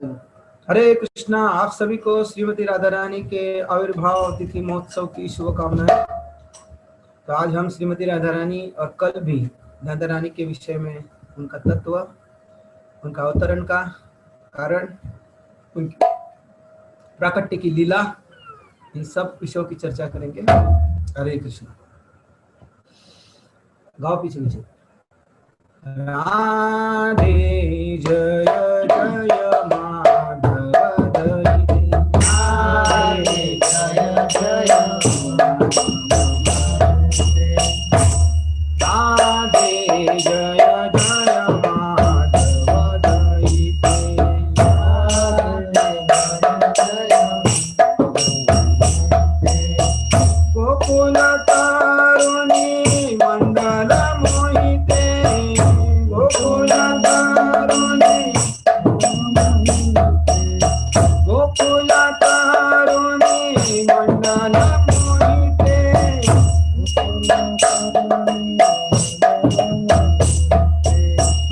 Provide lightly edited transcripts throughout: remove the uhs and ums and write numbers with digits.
हरे कृष्णा। आप सभी को श्रीमती राधा रानी के आविर्भाव तिथि महोत्सव की शुभकामनाएं। तो आज हम श्रीमती राधा रानी और कल भी राधा रानी के विषय में उनका तत्व, उनका अवतरण का कारण, उनकी प्राकट्य की लीला, इन सब विषयों की चर्चा करेंगे। हरे कृष्णा। गाओ पीछे पीछे। राधे जय जय माधव दयिते। राधे जय जय राधे जय जय माधव दयिते। गोकुल तारुणी मंडल मोहिते। गोकुल तारुणी गोकुल तारुणी मंडल मोहिते।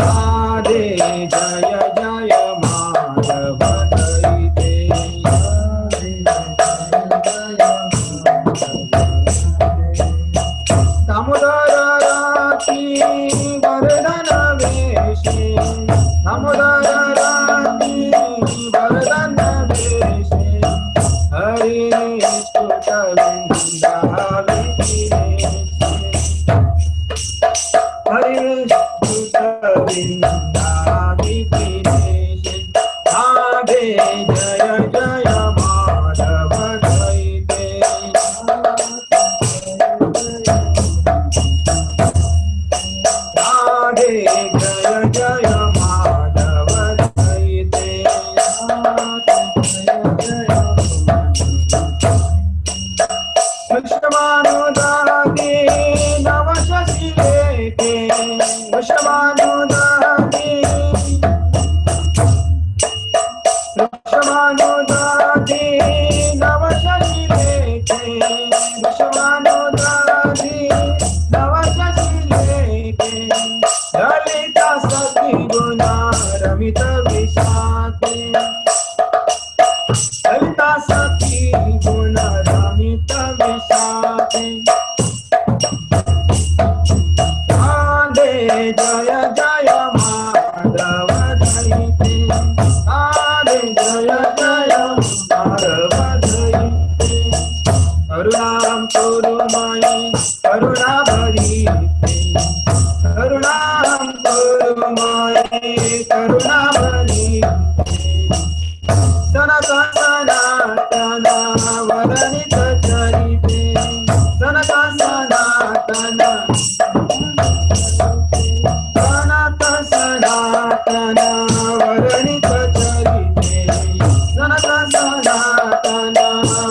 राधे जय जय माधव दयिते। दामोदर राती वरदन वेशे। दामोदर राती वरदन वेशे। हरि स्तुत वृंदावितीरे। हरि स्तुत वृंदावितीरे। राधे जय जय माधव दयिते। राधे जय जय माधव दयिते। वृषभानुदाते नव शशि लेके। वृषभानुदाते वृषभानुदाते नव शशि लेके। वृषभानुदाते नव शशि लेके। ललिता सखी गुना रमित विशाखे। ललिता सखी गुण रमित विशाखे। राधे जय जय माधव दयिते। राधे जय जय माधव दयिते। करुणां कुरुमयि करुणा भरीते। करुणां कुरुमयि करुणा भरीते। सनक सनातन वरनित चरिते। सनक सनातन सनक सनातन वरनित चरिते। सनक सनातन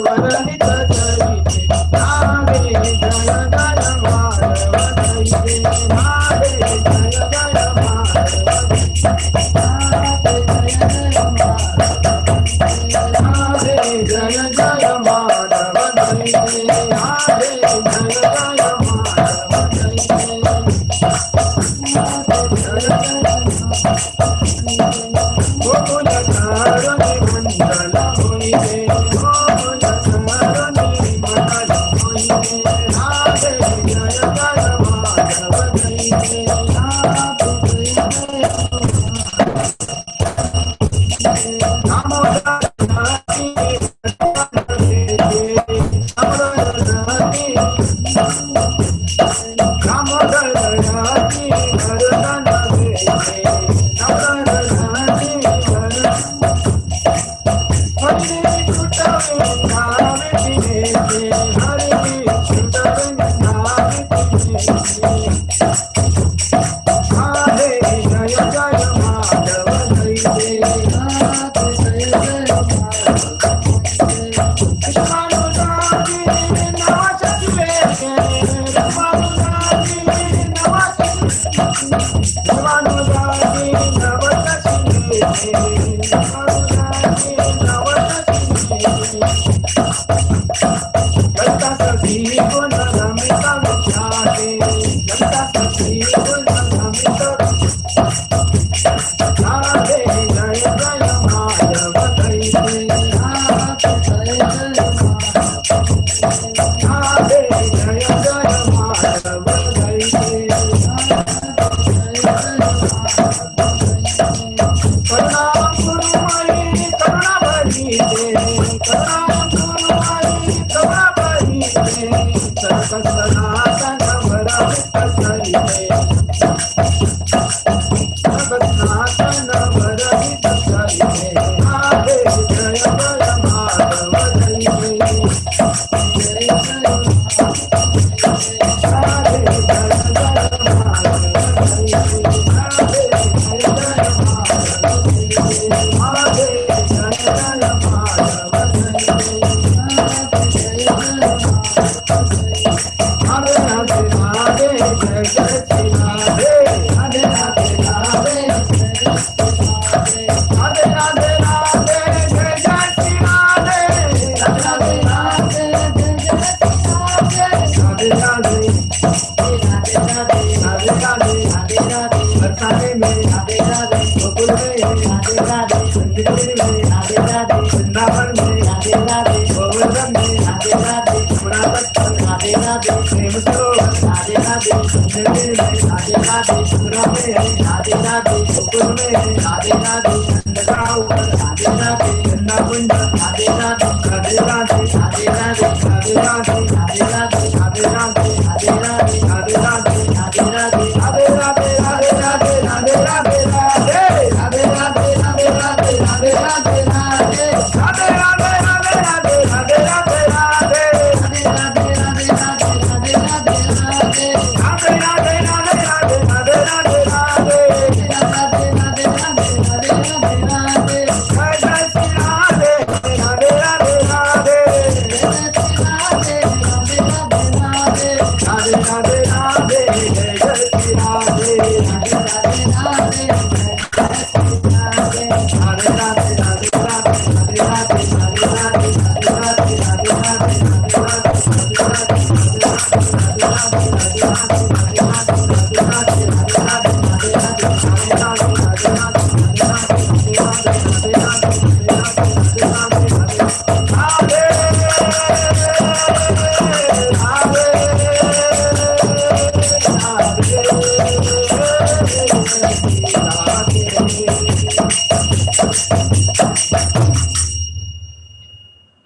वरनित चरिते। राधे जय जय माधव दयिते। राधे जय जय माधव दयिते। राधे जय जय माधव दयिते। राधे जय जय माधव दयिते। गोकुल तारुणी मंडल मोहिते। गोकुल तारुणी मंडल मोहिते। राधे जय जय माधव दयिते। दामोदर राती दामोदर राती वरदन वेशे। दामोदर राती हरि स्तुत वृंदावितीरे। हरि स्तुत वृंदावितीरे। राधे जय जय माधव दयिते। वृषभानुदाते नव शशि लेके। वृषभानुदाते नव शशि वृषभानुदाते नव शशि लेके। वृषभानुदाते नव शशि लेके। ललिता सखी गुण रमित विशाखे। ललिता सखी गुण रमित। राधे जय जय माधव गुरुमयी करुणा भरी दे, करुणा गुरुमयी करुणा भरी दे, सर्व सनातन भरा विठ्ठल दे, सर्व सनातन भरा विठ्ठल दे, राधे जय जय माधव जय जय, जय राधे जय जय Madhav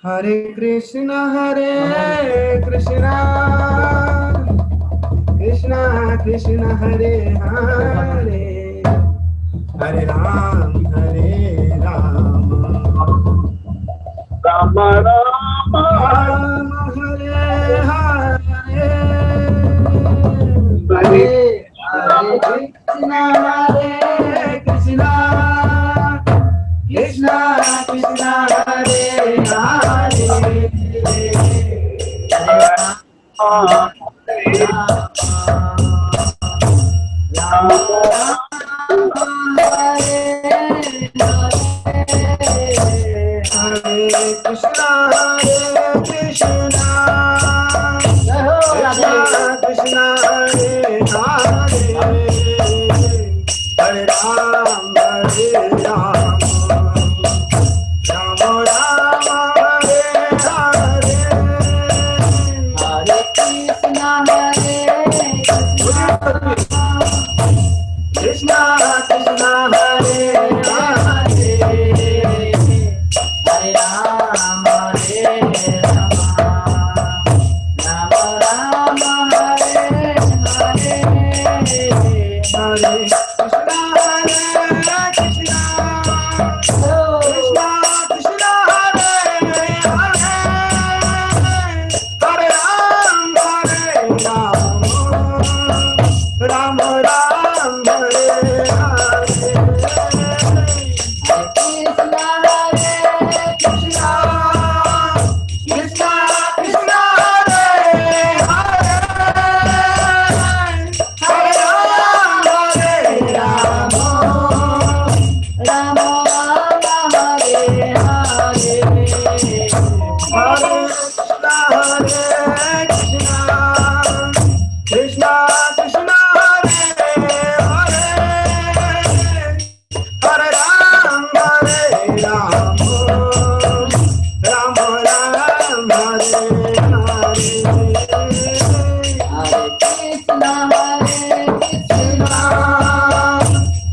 Hare Krishna Krishna Krishna Hare Hare Hare Ram Rama Rama Hare Hare Hare Krishna Krishna Krishna Krishna Hare Hare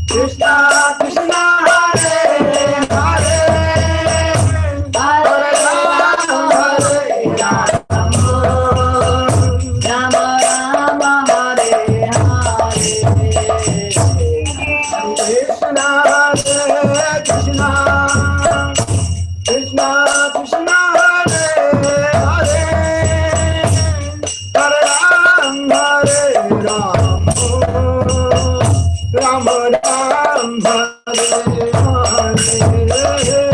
Krishna Krishna Hare Hare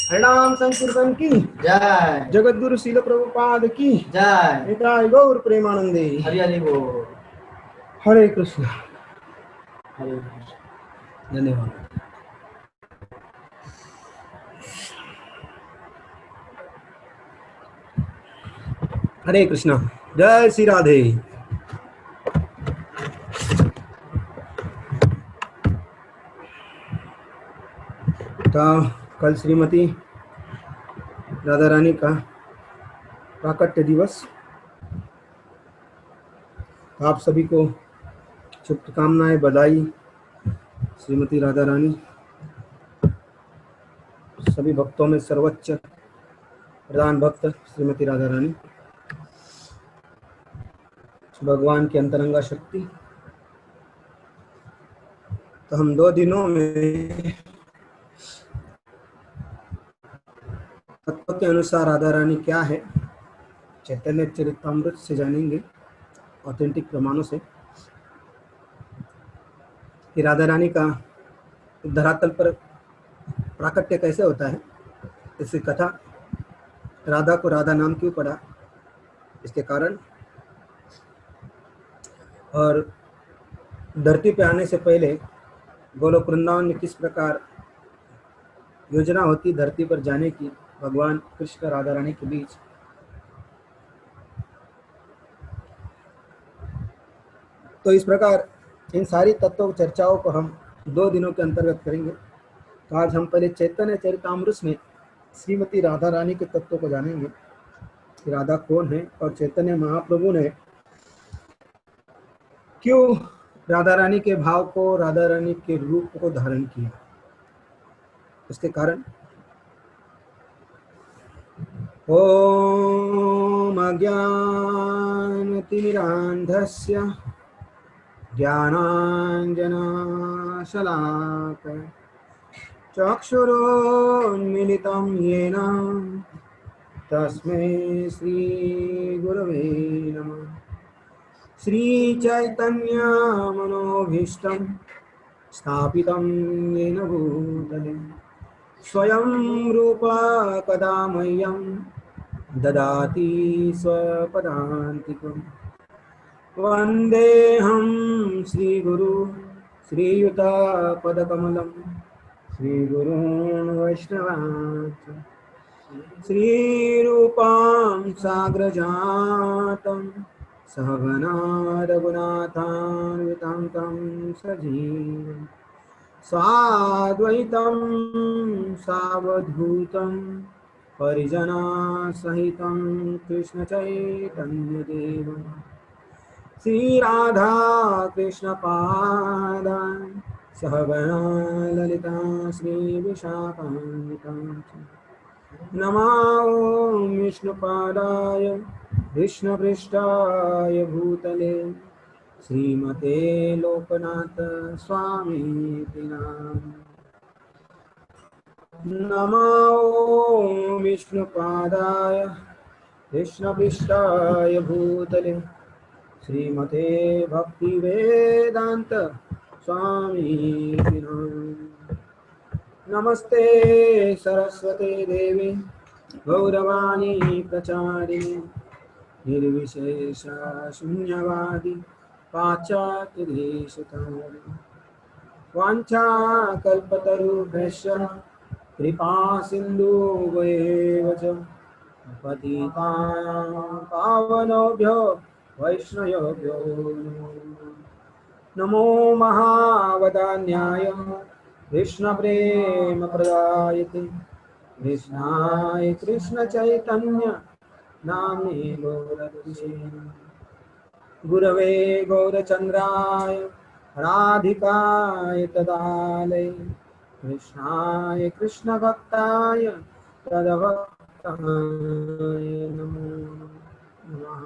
हरिनाम संकीर्तन की जय। जगत गुरु शील प्रभुपाद की जय। निताय गौर प्रेमानंदे। हरि हरि बोल। हरे कृष्ण। हरे कृष्ण। धन्यवाद। हरे कृष्णा। जय श्री राधे। तो कल श्रीमती राधा रानी का प्राकट्य दिवस, आप सभी को शुभकामनाएं, बधाई। श्रीमती राधा रानी सभी भक्तों में सर्वोच्च प्रधान भक्त श्रीमती राधा रानी, भगवान की अंतरंगा शक्ति। तो हम 2 दिनों में तत्व के अनुसार राधा रानी क्या है, चैतन्य चरितामृत से जानेंगे, ऑथेंटिक प्रमाणों से, कि राधा रानी का धरातल पर प्राकट्य कैसे होता है। इसकी कथा, राधा को राधा नाम क्यों पड़ा, इसके कारण, और धरती पे आने से पहले गोलोक वृंदावन में किस प्रकार योजना होती धरती पर जाने की भगवान कृष्ण राधा रानी के बीच। तो इस प्रकार इन सारी तत्व चर्चाओं को हम 2 दिनों के अंतर्गत करेंगे। तो आज हम पहले चैतन्य चरितामृत में श्रीमती राधा रानी के तत्व को जानेंगे कि राधा कौन है और चैतन्य महाप्रभु ने क्यों राधा रानी के भाव को, राधा रानी के रूप को धारण किया, उसके कारण। ओम अज्ञानतिमिरान्धस्य ज्ञानाञ्जनशलाकया चक्षुरोन्मीलितं येन तस्मै श्रीगुरवे नमः। श्रीचैतन्यमनोभीष्टं स्थापितं येन भूतले स्वयं रूपा कदा मह्यं ददाति स्वपदान्तिकम्। वन्देऽहं श्रीगुरु श्रीयुतापदकमलं श्रीगुरून् वैष्णवांश्च श्रीरूपां साग्रजातं सहगना रघुनाथान्वितं तं सजीवम् साद्वैतं सावधूतं परिजनसहितं कृष्णचैतन्यदेवं श्रीराधा कृष्णपादान् सहगना ललिता श्रीविशाखान्वितां नमो विष्णुपादाय कृष्णपृष्ठाय भूतले श्रीमते लोकनाथ स्वामीति नाम। नमो विष्णुपादाय कृष्णपृष्ठाय भूतले श्रीमते भक्तिवेदांत स्वामीति नाम। नमस्ते सरस्वते देवी गौरवाणी प्रचारिणे निर्विशेष शून्यवादी पाश्चात्यदेशतारिणे वाञ्छाकल्पतरुभ्यश्च कृपा सिन्धुभ्येव च पतितां पावनेभ्यो वैष्णवेभ्यो नमो महावदान्याय कृष्णप्रेमप्रदायते कृष्णाय कृष्णचैतन्य नाम्ने गौरक्षे गुरवे गौरचन्द्राय राधिकाय तदालये कृष्णाय कृष्णभक्ताय तदभक्ताय नमो नमः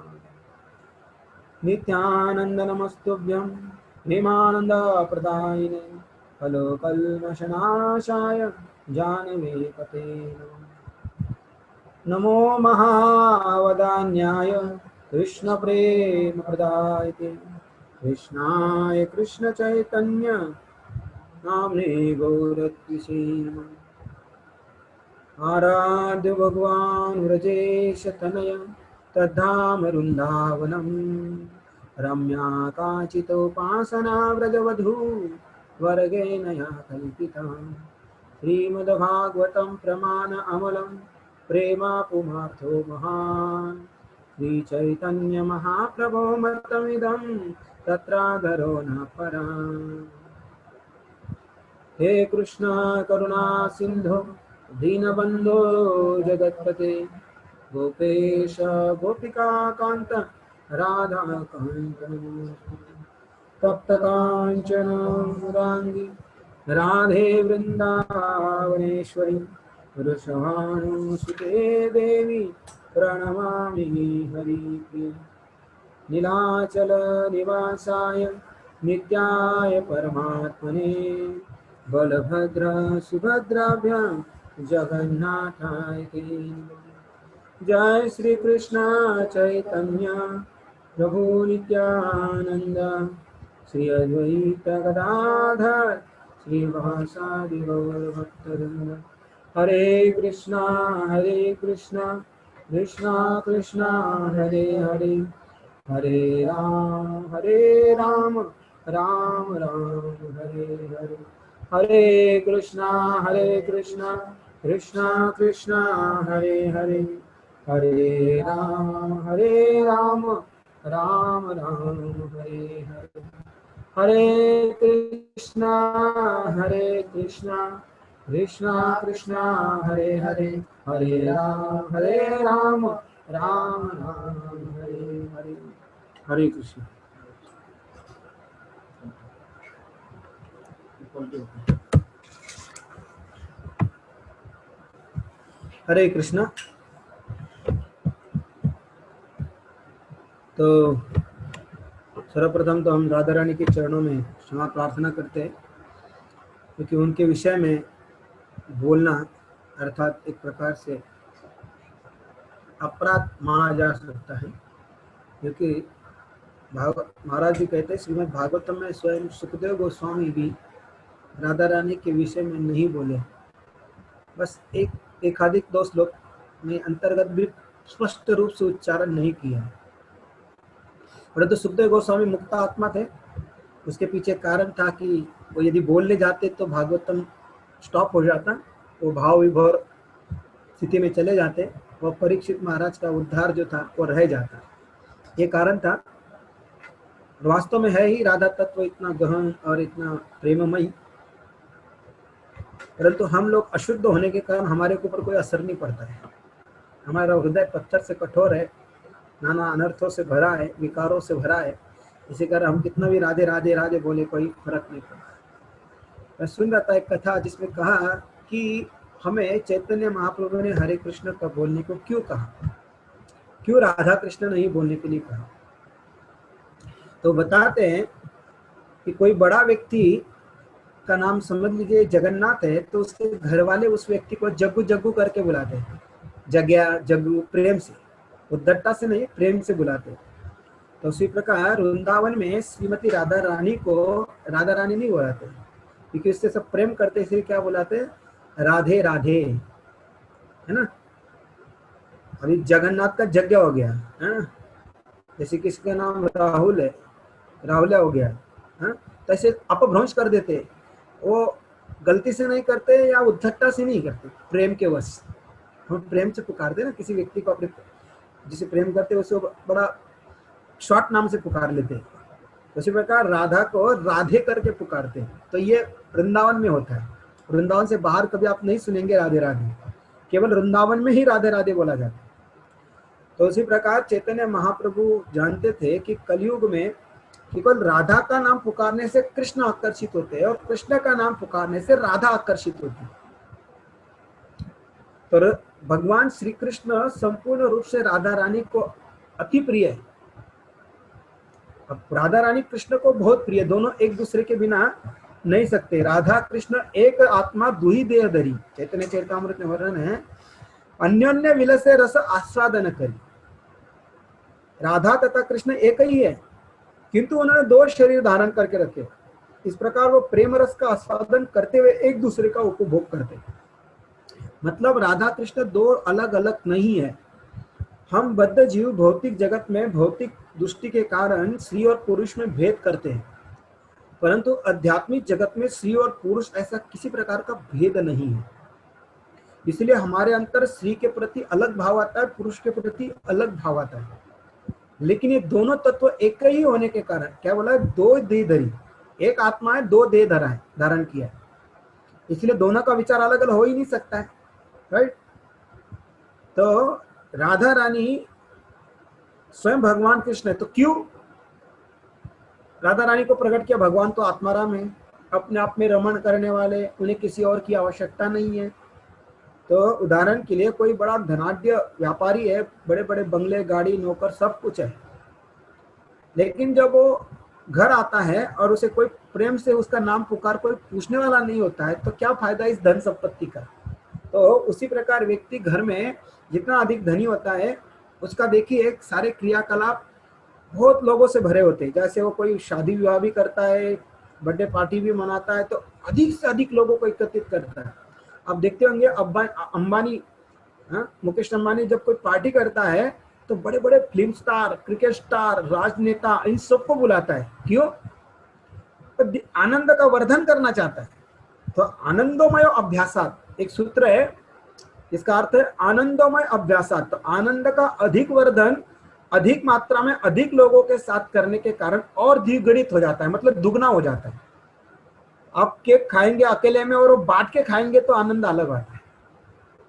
नित्यानंद नमस्तुभ्यं प्रेमानंदप्रदायिने कलोकल्मषनाशाय जानवे पते नमो महावदान्याय कृष्णप्रेमप्रदायते कृष्णाय कृष्णचैतन्य नाम्ने गौरत्विषे आराध्य भगवान् व्रजेश तनय तद्धाम वृन्दावनम् रम्या काचितोपासना व्रजवधू वर्गेण या कल्पिता श्रीमद्भागवतं प्रमाण अमलं प्रेमा पुमार्थो महान् श्रीचैतन्य महाप्रभो मतमिदं तत्राधरो न परा हे कृष्ण करुणा सिंधु दीनबंधो जगत्पते गोपेश गोपिका कांत राधा कांत तप्त कांचन रांगी राधे वृंदावनेश्वरी वृषभानुसुते देवी प्रणमामि हरिप्रिय नीलाचल निवासाय नित्याय परमात्मने बलभद्र सुभद्राभ्यां जगन्नाथाय ते जय श्री कृष्ण चैतन्य प्रभु नित्यानंद श्री अद्वैत गदाधर श्रीवासादि गौर भक्तवृंद हरे कृष्णा कृष्णा कृष्णा हरे हरे हरे राम राम राम हरे हरे हरे कृष्णा कृष्णा कृष्णा हरे हरे हरे राम राम हरे हरे हरे कृष्णा कृष्णा कृष्णा हरे हरे हरे राम राम हरे हरे हरे कृष्ण हरे कृष्णा। तो सर्वप्रथम तो हम राधा रानी के चरणों में क्षमा प्रार्थना करते हैं क्योंकि उनके विषय में बोलना अर्थात एक प्रकार से अपराध माना जा सकता है, क्योंकि महाराज जी कहते हैं श्रीमद् भागवतम में स्वयं सुखदेव गोस्वामी भी राधा रानी के विषय में नहीं बोले, बस एकाधिक दो श्लोक में अंतर्गत भी स्पष्ट रूप से उच्चारण नहीं किया। परंतु सुखदेव गोस्वामी मुक्त आत्मा थे, उसके पीछे कारण था कि वो यदि बोलने जाते तो भागवतम स्टॉप हो जाता, वो भाव विभोर स्थिति में चले जाते, वो परीक्षित महाराज का उद्धार जो था वो रह जाता। ये कारण था। वास्तव में है ही राधा तत्व इतना गहन और इतना प्रेममयी, परंतु हम लोग अशुद्ध होने के कारण हमारे ऊपर कोई असर नहीं पड़ता है। हमारा हृदय पत्थर से कठोर है, नाना अनर्थों से भरा है, विकारों से भरा है, इसी कारण हम कितना भी राधे राधे राधे बोले कोई फर्क नहीं पड़ता। मैं सुन रहा था एक कथा जिसमें कहा कि हमें चैतन्य महाप्रभु ने हरे कृष्ण का बोलने को क्यों कहा, क्यों राधा कृष्ण नहीं बोलने के लिए कहा। तो बताते हैं कि कोई बड़ा व्यक्ति का नाम समझ लीजिए जगन्नाथ है, तो उसके घर वाले उस व्यक्ति को जग्गू जग्गू करके बुलाते हैं, जग्या जग्गू, प्रेम से, उद्धटता से नहीं, प्रेम से बुलाते हैं। तो उसी प्रकार वृंदावन में श्रीमती राधा रानी को राधा रानी नहीं बुलाते, क्योंकि उससे सब प्रेम करते, इसलिए क्या बुलाते, राधे राधे, है ना। अभी जगन्नाथ का यज्ञ हो गया है, जैसे किसी का नाम राहुल है, राहुल्या हो गया है, तो ऐसे अपभ्रंश कर देते, वो गलती से नहीं करते या उद्धटता से नहीं करते, प्रेम के वश। हम प्रेम से पुकारते ना किसी व्यक्ति को, अपने जिसे प्रेम करते हैं उसको बड़ा शॉर्ट नाम से पुकार लेते हैं। उसी प्रकार राधा को राधे करके पुकारते हैं। तो ये वृंदावन में होता है, वृंदावन से बाहर कभी आप नहीं सुनेंगे राधे राधे, केवल वृंदावन में ही राधे राधे बोला जाता है। तो उसी प्रकार चैतन्य महाप्रभु जानते थे कि कलयुग में केवल राधा का नाम पुकारने से कृष्ण आकर्षित होते हैं और कृष्ण का नाम पुकारने से राधा आकर्षित होती है। तो भगवान श्री कृष्ण संपूर्ण रूप से राधा रानी को अति प्रिय है। अब राधा रानी कृष्ण को बहुत प्रिय, दोनों एक दूसरे के बिना नहीं सकते। राधा कृष्ण एक आत्मा दुही देह धरी, चैतन्य चरितामृत में वर्णन है, अन्योन्य विलसे रस आस्वादन करी। राधा तथा कृष्ण एक ही है, किंतु उन्होंने दो शरीर धारण करके रखे। इस प्रकार वो प्रेम रस का आस्वादन करते हुए एक दूसरे का उपभोग करते। मतलब राधा कृष्ण दो अलग अलग नहीं है। हम बद्ध जीव भौतिक जगत में भौतिक दृष्टि के कारण स्त्री और पुरुष में भेद करते हैं, परंतु आध्यात्मिक जगत में स्त्री और पुरुष ऐसा किसी प्रकार का भेद नहीं है। इसलिए हमारे अंतर स्त्री के प्रति अलग भाव आता है, पुरुष के प्रति अलग भाव आता है। लेकिन ये दोनों तत्व एक ही होने के कारण क्या बोला है, दो देह धरी, एक आत्मा है, दो देह धरा है, धारण किया है। इसलिए दोनों का विचार अलग अलग हो ही नहीं सकता है, राइट। तो राधा रानी स्वयं भगवान कृष्ण है, तो क्यों राधा रानी को प्रकट किया? भगवान तो आत्माराम है, अपने आप में रमण करने वाले, उन्हें किसी और की आवश्यकता नहीं है। तो उदाहरण के लिए कोई बड़ा धनाढ्य व्यापारी है, बड़े बड़े बंगले, गाड़ी, नौकर, सब कुछ है, लेकिन जब वो घर आता है और उसे कोई प्रेम से उसका नाम पुकार कोई पूछने वाला नहीं होता है, तो क्या फायदा इस धन संपत्ति का? तो उसी प्रकार व्यक्ति घर में जितना अधिक धनी होता है, उसका देखिए सारे क्रियाकलाप बहुत लोगों से भरे होते हैं। जैसे वो कोई शादी विवाह भी करता है, बर्थडे पार्टी भी मनाता है, तो अधिक से अधिक लोगों को एकत्रित करता है। आप देखते होंगे अंबानी, मुकेश अंबानी जब कोई पार्टी करता है तो बड़े बड़े फिल्म स्टार, क्रिकेट स्टार, राजनेता, इन सबको बुलाता है। क्यों? तो आनंद का वर्धन करना चाहता है। तो आनंदोमय अभ्यासात एक सूत्र है, इसका अर्थ है आनंदोमय अभ्यासात। तो आनंद का अधिक वर्धन अधिक मात्रा में अधिक लोगों के साथ करने के कारण और द्विगुणित हो जाता है, मतलब दुगना हो जाता है। आप केक खाएंगे अकेले में और वो बांट के खाएंगे तो आनंद अलग आता है,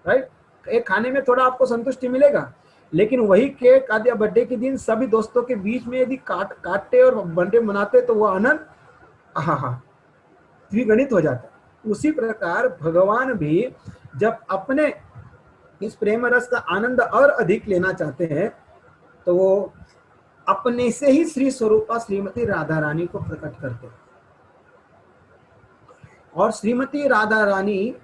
राइट। एक खाने में थोड़ा आपको संतुष्टि मिलेगा, लेकिन वही केक आदि बर्थडे के दिन सभी दोस्तों के बीच में यदि काटते और बर्थडे मनाते तो वो आनंद द्विगुणित हो जाता है। उसी प्रकार भगवान भी जब अपने इस प्रेम रस का आनंद और अधिक लेना चाहते हैं, तो वो अपने से ही श्री स्वरूपा श्रीमती राधा रानी को प्रकट करते हैं। और श्रीमती राधा रानी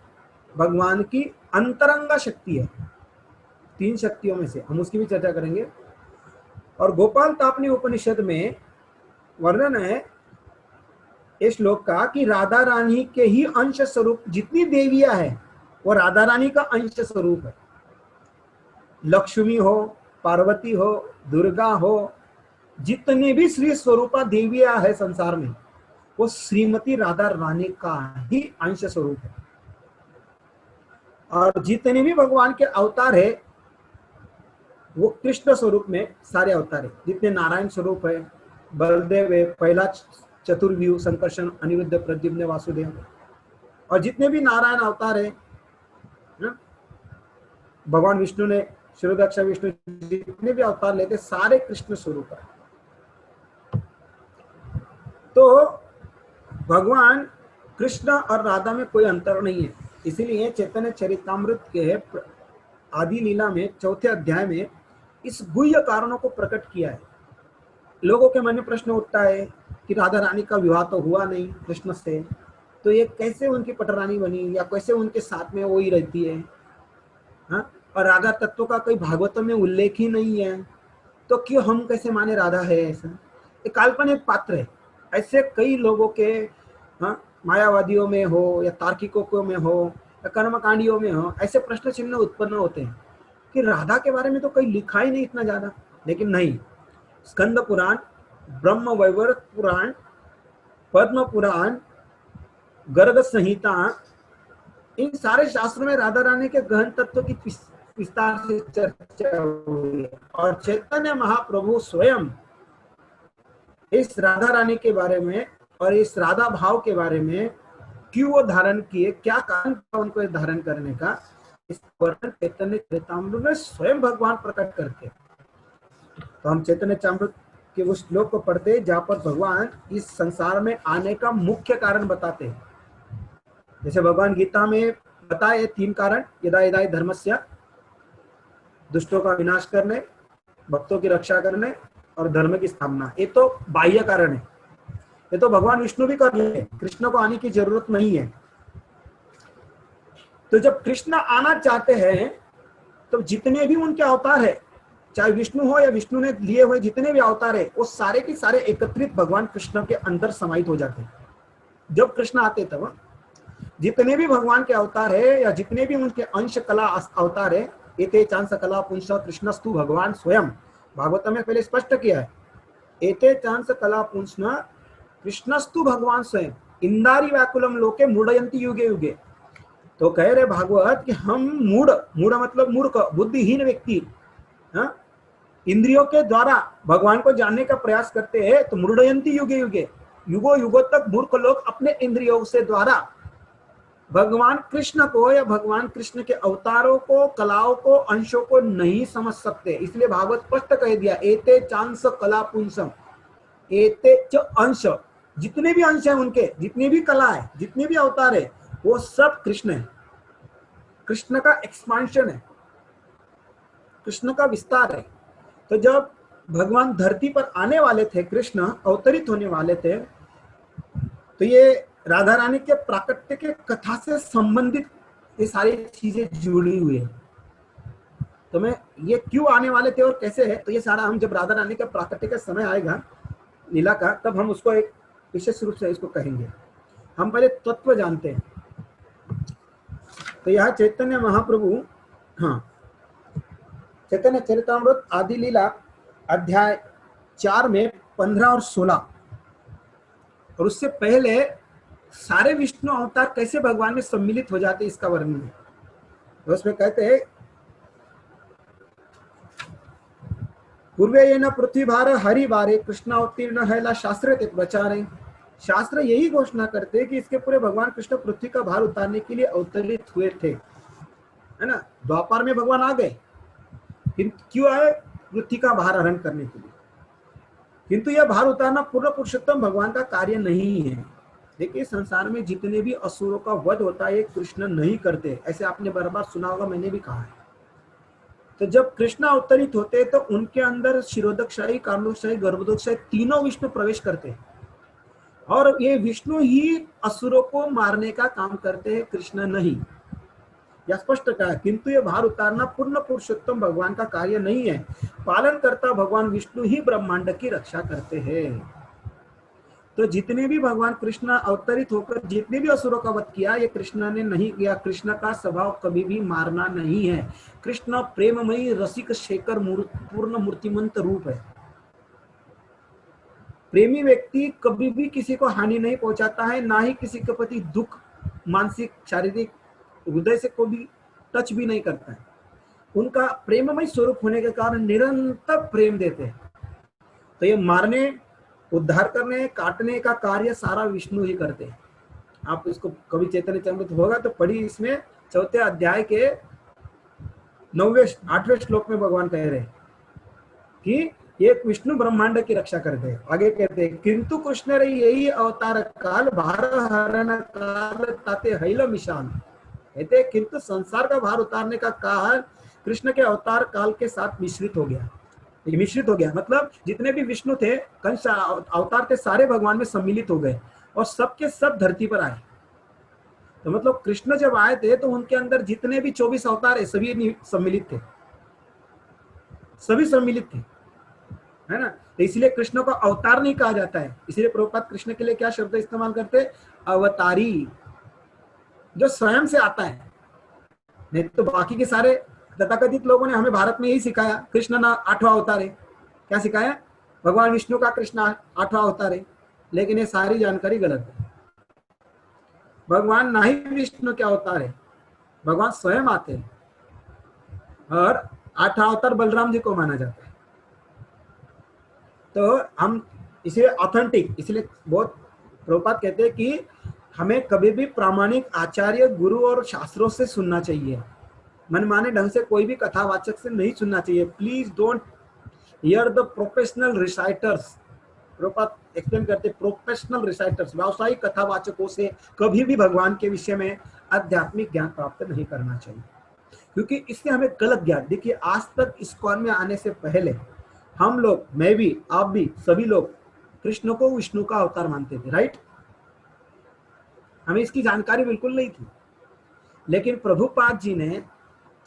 भगवान की अंतरंगा शक्ति है, 3 शक्तियों में से, हम उसकी भी चर्चा करेंगे। और गोपाल तापनी उपनिषद में वर्णन है इस श्लोक का कि राधा रानी के ही अंश स्वरूप जितनी देवियां हैं वो राधा रानी का अंश स्वरूप है। लक्ष्मी हो, पार्वती हो, दुर्गा हो, जितने भी श्री स्वरूपा देवियां है संसार में, वो श्रीमती राधा रानी का ही अंश स्वरूप है। और जितने भी भगवान के अवतार है वो कृष्ण स्वरूप में सारे अवतार है। जितने नारायण स्वरूप है, बलदेव है, पहला चतुर्व्यूह, संकर्षण, अनिरुद्ध, प्रद्युम्न, वासुदेव, और जितने भी नारायण अवतार है, भगवान विष्णु ने, शिरोदक्ष विष्णु, जितने भी अवतार लेते सारे कृष्ण स्वरूप है। तो भगवान कृष्ण और राधा में कोई अंतर नहीं है। इसीलिए चैतन्य चरितामृत के आदि लीला में 4थे अध्याय में इस गुह्य कारणों को प्रकट किया है। लोगों के मन में प्रश्न उठता है कि राधा रानी का विवाह तो हुआ नहीं कृष्ण से, तो ये कैसे उनकी पटरानी बनी, या कैसे उनके साथ में वो ही रहती है, हाँ? और राधा तत्व का कोई भागवतम में उल्लेख ही नहीं है, तो क्यों हम कैसे माने राधा है ऐसा? एक काल्पनिक पात्र है। ऐसे कई लोगों के, हाँ, मायावादियों में हो या तार्किकों में हो या कर्मकांडियों में हो, ऐसे प्रश्न चिन्ह उत्पन्न होते हैं कि राधा के बारे में तो कोई लिखा ही नहीं इतना ज्यादा। लेकिन नहीं, स्कंद पुराण, ब्रह्म वैवर्त पुराण, पद्म पुराण, गर्ग संहिता, इन सारे शास्त्रों में राधा रानी के गहन तत्व की विस्तार से चर्चा हुई है। और चैतन्य महाप्रभु स्वयं इस राधा रानी के बारे में और इस राधा भाव के बारे में क्यों वो धारण किए, क्या कारण था उनको धारण करने का, इस वर्णन चैतन्य चरितामृत में स्वयं भगवान प्रकट करते। तो हम चैतन्य चरितामृत के उस श्लोक को पढ़ते जहां पर भगवान इस संसार में आने का मुख्य कारण बताते हैं। जैसे भगवान गीता में बताए 3 कारण, यदा यदा धर्मस्य, दुष्टों का विनाश करने, भक्तों की रक्षा करने और धर्म की स्थापना। ये तो बाह्य कारण है, ये तो भगवान विष्णु भी कर रहे हैं, कृष्ण को आने की जरूरत नहीं है। तो जब कृष्ण आना चाहते हैं तो जितने भी उनके अवतार है, चाहे विष्णु हो या विष्णु ने लिए हुए जितने भी अवतार है, वो सारे के सारे एकत्रित भगवान कृष्ण के अंदर समाहित हो जाते हैं। जब कृष्ण आते तब जितने भी भगवान के अवतार है या जितने भी उनके अंश कला अवतार है, एते चांस कला पुंस कृष्णस्तु भगवान स्वयं, भागवत में पहले स्पष्ट किया है, एते चांस कला पुंस कृष्णस्तु भगवान स्वयं इंदारी व्याकुलम लोके मूढ़यन्ति युगे युगे। तो कह रहे भागवत कि हम मूढ़ मतलब मूर्ख, बुद्धिहीन व्यक्ति, इंद्रियों के द्वारा भगवान को जानने का प्रयास करते हैं, तो मूढ़यन्ति युगे युगे, युगो युगो तक मूर्ख लोग अपने इंद्रियों से द्वारा भगवान कृष्ण को या भगवान कृष्ण के अवतारों को, कलाओं को, अंशों को नहीं समझ सकते। इसलिए भागवत स्पष्ट कह दिया, एते चांस कला पुंसम, एते च अंश, जितने भी अंश है उनके, जितनी भी कला है, जितने भी अवतार है, वो सब कृष्ण है। कृष्ण का एक्सपांशन है, कृष्ण का विस्तार है। तो जब भगवान धरती पर आने वाले थे, कृष्ण अवतरित होने वाले थे, तो ये राधा रानी के प्राकट्य के कथा से संबंधित ये सारी चीजें जुड़ी हुई है। तो मैं ये क्यों आने वाले थे और कैसे है, तो ये सारा हम जब राधा रानी का प्राकट्य का समय आएगा लीला का, तब हम उसको एक विशेष रूप से इसको कहेंगे। हम पहले तत्व जानते हैं। तो यह चैतन्य महाप्रभु, चैतन्य चरितामृत आदि लीला अध्याय 4 में 15 और 16, और उससे पहले सारे विष्णु अवतार कैसे भगवान में सम्मिलित हो जाते इसका वर्णन है। तो उसमें कहते हैं, पूर्वे ये न पृथ्वी भार हरि बारे कृष्ण अवतीर्ण है ला शास्त्र ते प्रचारे। शास्त्र यही घोषणा करते हैं कि इसके पूरे भगवान कृष्ण पृथ्वी का भार उतारने के लिए अवतरित हुए थे, है ना। द्वापर में भगवान आ गए, क्यों आए? पृथ्वी का भार हरण करने के लिए। किंतु यह भार उतारना पूर्ण पुरुषोत्तम भगवान का कार्य नहीं है। देखिए, संसार में जितने भी असुरों का वध होता है, कृष्ण नहीं करते, ऐसे आपने बार बार सुना होगा, मैंने भी कहा है। तो जब कृष्ण अवतरित होते हैं तो उनके अंदर शिरोदकशाही, कामलोकशाही, गर्भोदकशाही तीनों विष्णु प्रवेश करते हैं, और ये विष्णु ही असुरों को मारने का काम करते हैं, कृष्ण नहीं। यह स्पष्ट कहा, किंतु ये भार उतारना पूर्ण पुरुषोत्तम भगवान का कार्य नहीं है। पालन करता भगवान विष्णु ही ब्रह्मांड की रक्षा करते हैं। तो जितने भी भगवान कृष्ण अवतरित होकर जितने भी असुरों का वध किया, ये कृष्ण ने नहीं किया। कृष्ण का स्वभाव कभी भी मारना नहीं है। कृष्ण प्रेममयी, रसिक, शेखर, पूर्ण मूर्तिमंत रूप है। प्रेमी व्यक्ति कभी भी किसी को हानि नहीं पहुंचाता है, ना ही किसी के प्रति दुख, मानसिक, शारीरिक, हृदय से कोई भी टच भी नहीं करता है। उनका प्रेममय स्वरूप होने के कारण निरंतर प्रेम देते हैं। तो ये मारने, उद्धार करने, काटने का कार्य सारा विष्णु ही करते हैं। आप इसको कभी चैतन्य चरितामृत होगा तो पढ़ी, इसमें 4 अध्याय के 9वें 8वें श्लोक में भगवान कह रहे हैं कि ये विष्णु ब्रह्मांड की रक्षा करते हैं। आगे कहते हैं, किंतु कृष्ण रे यही अवतार काल भार हरण काल ताते हैल मिशान। कहते हैं, किंतु संसार का भार उतारने का काल कृष्ण के अवतार काल के साथ मिश्रित हो गया। मिश्रित हो गया मतलब जितने भी विष्णु थे, कंस अवतार थे, सारे भगवान में सम्मिलित हो गए और सबके सब धरती पर आए। तो मतलब कृष्ण जब आए थे तो उनके अंदर जितने भी 24 अवतार है, सभी सम्मिलित थे, सभी सम्मिलित थे, है ना। तो इसलिए कृष्ण को अवतार नहीं कहा जाता है। इसलिए प्रभुपाद कृष्ण के लिए क्या शब्द इस्तेमाल करते हैं? अवतारी, जो स्वयं से आता है। नहीं तो बाकी के सारे तथाकथित लोगों ने हमें भारत में यही सिखाया, कृष्ण ना 8वां अवतार है। क्या सिखाया? भगवान विष्णु का कृष्ण 8वां अवतार है। लेकिन ये सारी जानकारी गलत है। भगवान ना ही विष्णु के अवतार है, भगवान स्वयं आते हैं। और 8वां अवतार बलराम जी को माना जाता है। तो हम इसे ऑथेंटिक, इसलिए बहुत प्रभुपाद कहते हैं कि हमें कभी भी प्रामाणिक आचार्य, गुरु और शास्त्रों से सुनना चाहिए। मनमाने ढंग से कोई भी कथावाचक से नहीं सुनना चाहिए। Please don't hear the professional reciters. Prabhupada explain करते, प्रोफेशनल रिसाइटर्स, व्यावसायिक कथावाचकों से कभी भी भगवान के विषय में आध्यात्मिक ज्ञान प्राप्त नहीं करना चाहिए, क्योंकि इससे हमें गलत ज्ञान। देखिए, आज तक इस्कॉन में आने से पहले हम लोग, मैं भी, आप भी, सभी लोग कृष्ण को विष्णु का अवतार मानते थे, राइट? हमें इसकी जानकारी बिल्कुल नहीं थी। लेकिन प्रभुपाद जी ने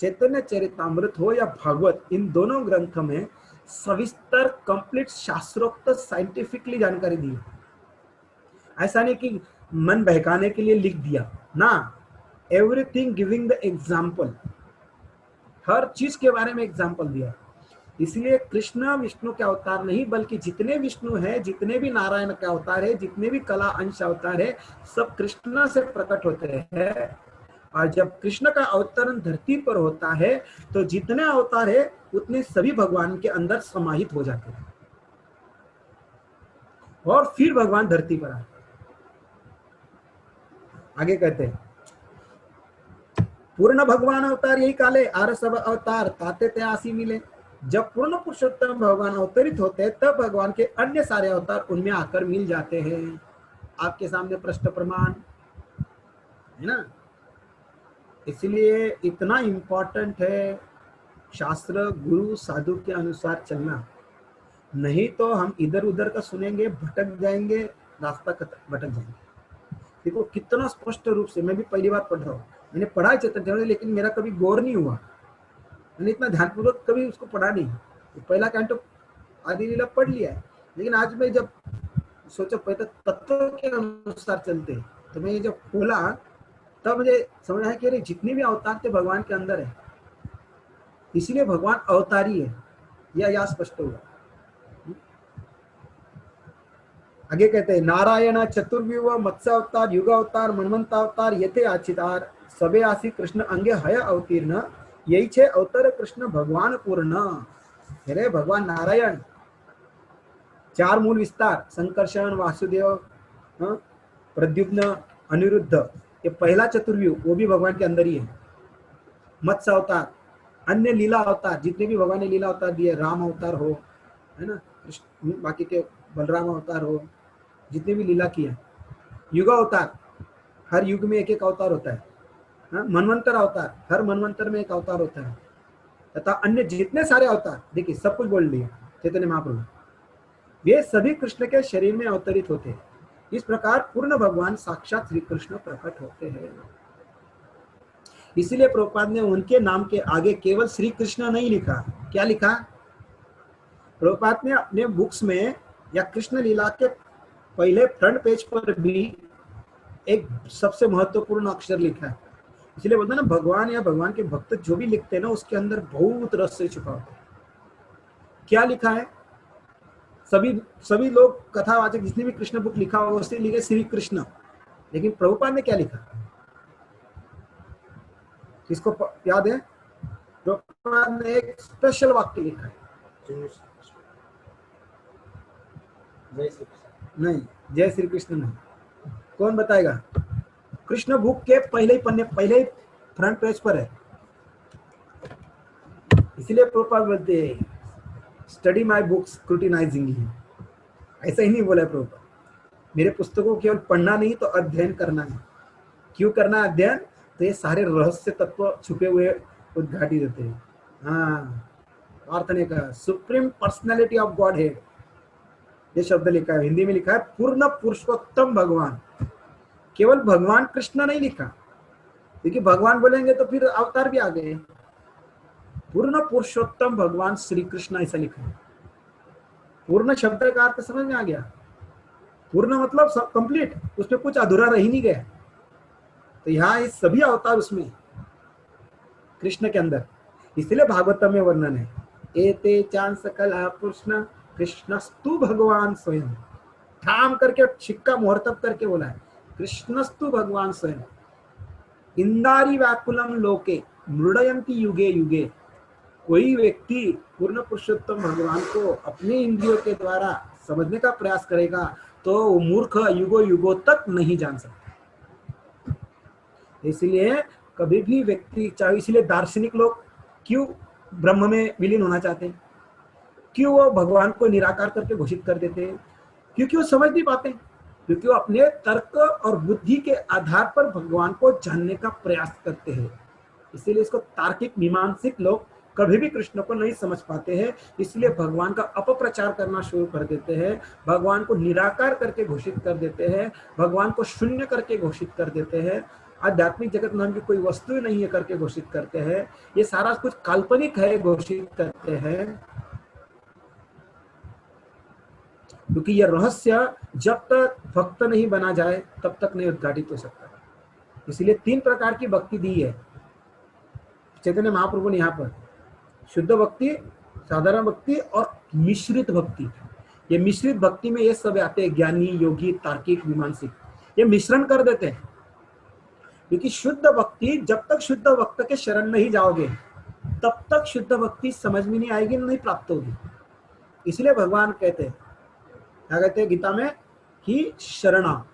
चैतन्य चरितामृत हो या भागवत, इन दोनों ग्रंथों में सविस्तर, कंप्लीट, शास्त्रोक्त, साइंटिफिकली जानकारी दी। ऐसा नहीं कि मन बहकाने के लिए लिख दिया ना, एवरीथिंग गिविंग द एग्जाम्पल, हर चीज के बारे में एग्जाम्पल दिया। इसलिए कृष्ण विष्णु के अवतार नहीं, बल्कि जितने विष्णु है, जितने भी नारायण के अवतार है, जितने भी कला अंश अवतार है, सब कृष्ण से प्रकट होते हैं। और जब कृष्ण का अवतरण धरती पर होता है तो जितने अवतार है उतने सभी भगवान के अंदर समाहित हो जाते हैं और फिर भगवान धरती पर आते हैं। आगे कहते हैं, पूर्ण भगवान अवतार यही काले, आर सब अवतार ताते ते आसी मिले। जब पूर्ण पुरुषोत्तम भगवान अवतरित होते हैं तब भगवान के अन्य सारे अवतार उनमें आकर मिल जाते हैं। आपके सामने प्रश्न प्रमाण है ना। इसलिए इतना इंपॉर्टेंट है शास्त्र, गुरु, साधु के अनुसार चलना। नहीं तो हम इधर उधर का सुनेंगे, भटक जाएंगे, रास्ता भटक जाएंगे। देखो कितना स्पष्ट रूप से, मैं भी पहली बार पढ़ रहा हूँ, मैंने पढ़ा है चैतन्य, लेकिन मेरा कभी गौर नहीं हुआ, मैंने इतना ध्यानपूर्वक कभी उसको पढ़ा नहीं। तो पहला कैंटो आदि लीला पढ़ लिया है, लेकिन आज मैं जब सोचा पहले तत्व के अनुसार चलते, तो मैं जब खोला तब मुझे समझ आया कि अरे जितने भी अवतार थे भगवान के अंदर है, इसीलिए भगवान अवतारी है, यह स्पष्ट हुआ। आगे कहते हैं, नारायण चतुर्व्यूह मत्स्य अवतार, युग अवतार, मनवंत अवतार, यथे आचितार, सबे आसी कृष्ण अंगे हय अवतीर्ण, यही छे अवतार कृष्ण भगवान पूर्ण। अरे भगवान नारायण, 4 मूल विस्तार, संकर्षण, वासुदेव, प्रद्युम्न, अनिरुद्ध, ये पहला चतुर्व्यूह वो भी भगवान के अंदर ही है। मत्स्य अवतार, अन्य लीला अवतार, जितने भी भगवान ने लीला अवतार दिए, राम अवतार हो, है ना, बाकी के बलराम अवतार हो, जितने भी लीला किया। युग अवतार, हर युग में एक एक अवतार होता है। मनवंतर अवतार, हर मनवंतर में एक अवतार होता है। तथा अन्य जितने सारे अवतार, देखिए सब कुछ बोल दिया चैतन्य महाप्रभु, वे सभी कृष्ण के शरीर में अवतरित होते हैं। इस प्रकार पूर्ण भगवान साक्षात श्री कृष्ण प्रकट होते हैं। इसीलिए प्रभुपाद ने उनके नाम के आगे केवल श्री कृष्ण नहीं लिखा। क्या लिखा? प्रभुपाद ने अपने बुक्स में या कृष्ण लीला के पहले फ्रंट पेज पर भी एक सबसे महत्वपूर्ण अक्षर लिखा है। इसलिए बोलते हैं ना, भगवान या भगवान के भक्त जो भी लिखते हैं ना, उसके अंदर बहुत रहस्य छुपा होता है। क्या लिखा है? सभी लोग कथावाचक जितने भी कृष्ण बुक लिखा होगा उससे लिखे श्री कृष्ण, लेकिन प्रभुपाद ने क्या लिखा? किसको याद है? प्रभुपाद ने एक स्पेशल वाक्य लिखा है। नहीं, जय श्री कृष्ण नहीं। कौन बताएगा? कृष्ण बुक के पहले ही पन्ने, पहले ही फ्रंट पेज पर है। इसलिए प्रभुपाद बोलते हैं, स्टडी माय बुक्स स्क्रूटिनाइजिंग ही। ऐसा ही नहीं बोला है प्रभुपाद, मेरे पुस्तकों को केवल पढ़ना नहीं तो अध्ययन करना है। क्यों करना है अध्ययन? तो ये सारे रहस्य तत्व छुपे हुए उद्घाटित होते हैं। हाँ, अर्थ ने कहा supreme personality of God head, ये शब्द लिखा है, हिंदी में लिखा है पूर्ण पुरुषोत्तम भगवान। केवल भगवान कृष्ण नहीं लिखा, क्योंकि भगवान बोलेंगे तो फिर अवतार भी आ गए। पूर्ण पुरुषोत्तम भगवान श्री कृष्ण ऐसा लिखा है। पूर्ण शब्द का अर्थ समझ में आ गया? पूर्ण मतलब सब कंप्लीट, उसमें कुछ अधूरा रह ही नहीं गया। तो यहाँ इस सभी अवतार उसमें कृष्ण के अंदर, इसलिए भागवतम में वर्णन है, एते चांद सकल कृष्ण कृष्णस्तु भगवान स्वयं। ठाम करके छिक्का मोहर तब करके बोला है, कृष्णस्तु भगवान स्वयं। इंदारी व्याकुलम लोके मृडयंती युगे युगे। कोई व्यक्ति पूर्ण पुरुषोत्तम भगवान को अपने इंद्रियों के द्वारा समझने का प्रयास करेगा तो वो मूर्ख युगों युगों तक नहीं जान सकता। इसलिए कभी भी व्यक्ति, चाहे इसलिए दार्शनिक लोग क्यों ब्रह्म में विलीन होना चाहते हैं, क्यों वो भगवान को निराकार करके घोषित कर देते हैं, क्योंकि वो समझ नहीं पाते, क्योंकि वो अपने तर्क और बुद्धि के आधार पर भगवान को जानने का प्रयास करते हैं। इसीलिए इसको तार्किक मीमांसिक लोग कभी भी कृष्ण को नहीं समझ पाते हैं, इसलिए भगवान का अपप्रचार करना शुरू कर देते हैं, भगवान को निराकार करके घोषित कर देते हैं, भगवान को शून्य करके घोषित कर देते हैं, आध्यात्मिक जगत नाम की कोई वस्तु नहीं है करके घोषित करते हैं, ये सारा कुछ काल्पनिक है घोषित करते हैं। क्योंकि यह रहस्य जब तक भक्त नहीं बना जाए तब तक नहीं उद्घाटित हो सकता। इसलिए 3 प्रकार की भक्ति दी है चैतन्य महाप्रभु ने यहाँ पर, शुद्ध भक्ति, साधारण भक्ति और मिश्रित भक्ति। ये मिश्रित भक्ति में ये सब आते हैं, ज्ञानी, योगी, तार्किक, मीमांसिक, ये मिश्रण कर देते हैं। क्योंकि शुद्ध भक्ति, जब तक शुद्ध भक्त के शरण नहीं जाओगे तब तक शुद्ध भक्ति समझ में नहीं आएगी, नहीं प्राप्त होगी। इसलिए भगवान कहते हैं, क्या कहते हैं गीता में, कि शरणा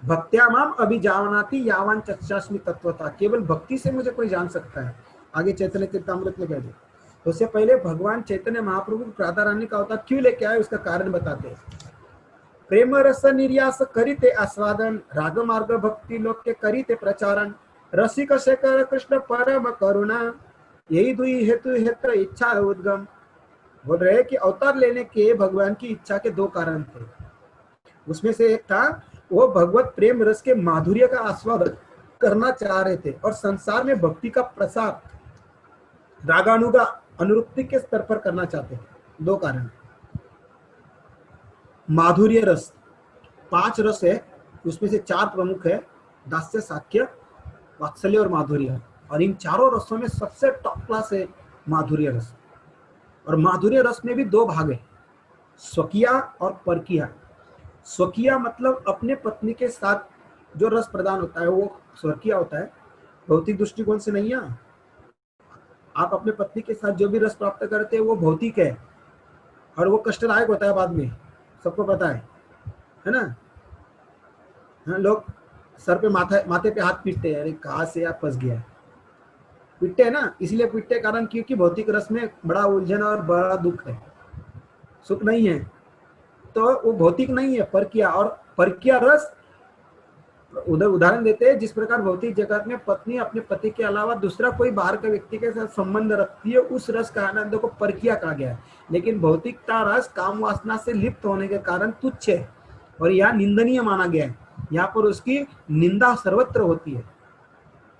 भक्त्या माम अभिजानाति यावान चक्षास्मि तत्वता, केवल भक्ति से मुझे कोई जान सकता है। आगे चैतन्य चरितामृत में कह दे। तो उससे पहले भगवान चैतन्य महाप्रभु राधा रानी का अवतार क्यों लेके आए, उसका कारण बताते हैं। प्रेम रस निर्यास करिते आस्वादन, राग मार्ग भक्ति लोक के करिते प्रचारण, रसिक शेखर कृष्ण परम करुणा, यही दुई हेतु हेतु इच्छा उद्गम। बोल रहे कि अवतार लेने के भगवान की इच्छा के 2 कारण थे। उसमें से एक था, वो भगवत प्रेम रस के माधुर्य का आस्वादन करना चाह रहे थे और संसार में भक्ति का प्रसार रागानुगा अनुरुक्ति के स्तर पर करना चाहते थे। 2 कारण। माधुर्य रस, 5 रस है, उसमें से 4 प्रमुख है, दास्य, साख्य, वात्सल्य और माधुर्य। और इन चारों रसों में सबसे टॉप क्लास है माधुर्य रस। और माधुर्य रस में भी 2 भाग है, स्वकीया और परकीया। स्वकीया मतलब अपने पत्नी के साथ जो रस प्रदान होता है वो स्वकीय होता है, भौतिक दृष्टिकोण से नहीं है। आप अपने पत्नी के साथ जो भी रस प्राप्त करते हैं वो भौतिक है और वो कष्टदायक होता है बाद में, सबको पता है ना। हाँ, लोग सर पे माथे पे हाथ पीटते हैं, अरे कहाँ से आप फंस गया, पीटते हैं ना। इसलिए पीटते कारण क्योंकि भौतिक रस में बड़ा उलझन और बड़ा दुख है, सुख नहीं है, तो वो भौतिक नहीं है, परकिया। और परकिया रस उधर उदाहरण देते हैं, जिस प्रकार भौतिक जगत में पत्नी अपने पति के अलावा दूसरा कोई बाहर के व्यक्ति के साथ संबंध रखती है, उस रस का आनंद को परकिया कहा गया है। लेकिन भौतिकता रस काम वासना से लिप्त होने के कारण तुच्छ है और यह निंदनीय माना गया है, यहाँ पर उसकी निंदा सर्वत्र होती है।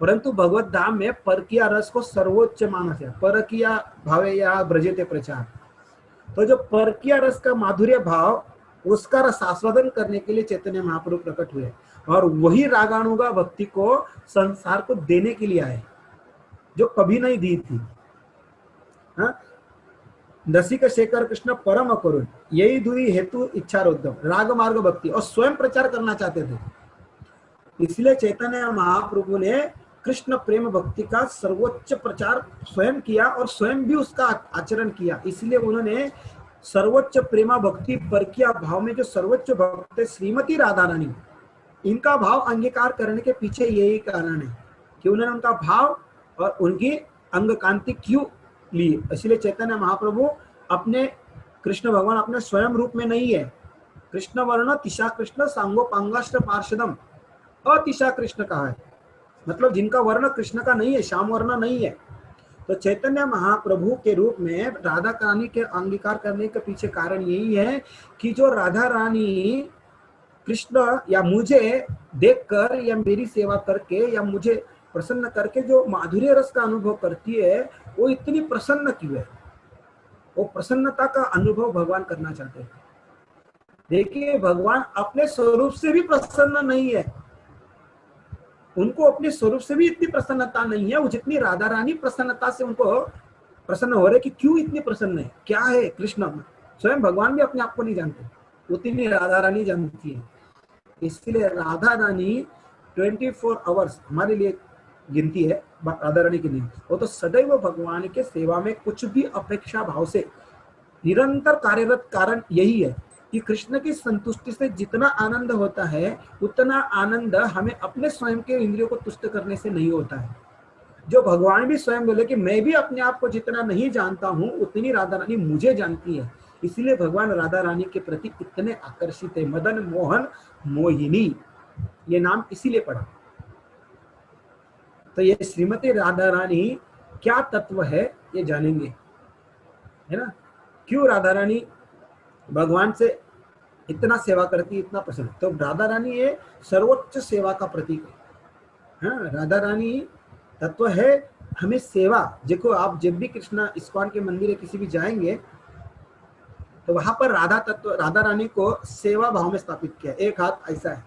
परंतु भगवत धाम में परकिया रस को सर्वोच्च माना गया, परकिया भावे या ब्रजेते प्रचार। तो जो परकिया रस का माधुर्य भाव, उसका रस आस्वादन करने के लिए चैतन्य महाप्रभु प्रकट हुए और वही रागानुगा भक्ति को संसार को देने के लिए आए, जो कभी नहीं दी थी। रसिक शेखर कृष्ण परम करुण, यही दुई हेतु इच्छा रोधम, राग मार्ग भक्ति, और स्वयं प्रचार करना चाहते थे। इसलिए चैतन्य महाप्रभु ने कृष्ण प्रेम भक्ति का सर्वोच्च प्रचार स्वयं किया और स्वयं भी उसका आचरण किया। इसलिए उन्होंने सर्वोच्च प्रेमा भक्ति परकिया भाव में जो सर्वोच्च भक्त श्रीमती राधा रानी, इनका भाव अंगीकार करने के पीछे यही कारण है कि उन्होंने उनका भाव और उनकी अंग कांति क्यों ली। इसलिए चैतन्य महाप्रभु अपने कृष्ण भगवान अपने स्वयं रूप में नहीं है। कृष्ण वर्ण तिशा कृष्ण सांगो पांगाष्ट पार्षदम, अतिशा कृष्ण कहा है, मतलब जिनका वर्ण कृष्ण का नहीं है, श्याम वर्ण नहीं है। तो चैतन्य महाप्रभु के रूप में राधा रानी के अंगीकार करने के पीछे कारण यही है कि जो राधा रानी कृष्ण या मुझे देखकर या मेरी सेवा करके या मुझे प्रसन्न करके जो माधुर्य रस का अनुभव करती है, वो इतनी प्रसन्न क्यों है। वो प्रसन्नता का अनुभव भगवान करना चाहते हैं। देखिए, भगवान अपने स्वरूप से भी प्रसन्न नहीं है, उनको अपने स्वरूप से भी इतनी प्रसन्नता नहीं है वो जितनी राधा रानी प्रसन्नता से उनको प्रसन्न हो रहे कि क्यों इतनी प्रसन्न है, क्या है कृष्ण। स्वयं भगवान भी अपने आप को नहीं जानते, उतनी राधा रानी जानती है। इसलिए राधा रानी 24 आवर्स हमारे लिए गिनती है राधा रानी की नहीं, वो तो सदैव भगवान के सेवा में कुछ भी अपेक्षा भाव से निरंतर कार्यरत। कारण यही है कि कृष्ण की संतुष्टि से जितना आनंद होता है उतना आनंद हमें अपने स्वयं के इंद्रियों को तुष्ट करने से नहीं होता है। जो भगवान भी स्वयं बोले कि मैं भी अपने आप को जितना नहीं जानता हूं उतनी राधा रानी मुझे जानती है, इसलिए भगवान राधा रानी के प्रति इतने आकर्षित है। मदन मोहन मोहिनी ये नाम इसीलिए पड़ा। तो ये श्रीमती राधा रानी क्या तत्व है ये जानेंगे, है ना, क्यों राधा रानी भगवान से इतना सेवा करती, इतना पसंद। तो राधा रानी ये सर्वोच्च सेवा का प्रतीक है। हाँ, राधा रानी तत्व है हमें सेवा। देखो आप जब भी कृष्णा इस्कॉन के मंदिर किसी भी जाएंगे तो वहां पर राधा तत्व, राधा रानी को सेवा भाव में स्थापित किया, एक हाथ ऐसा है।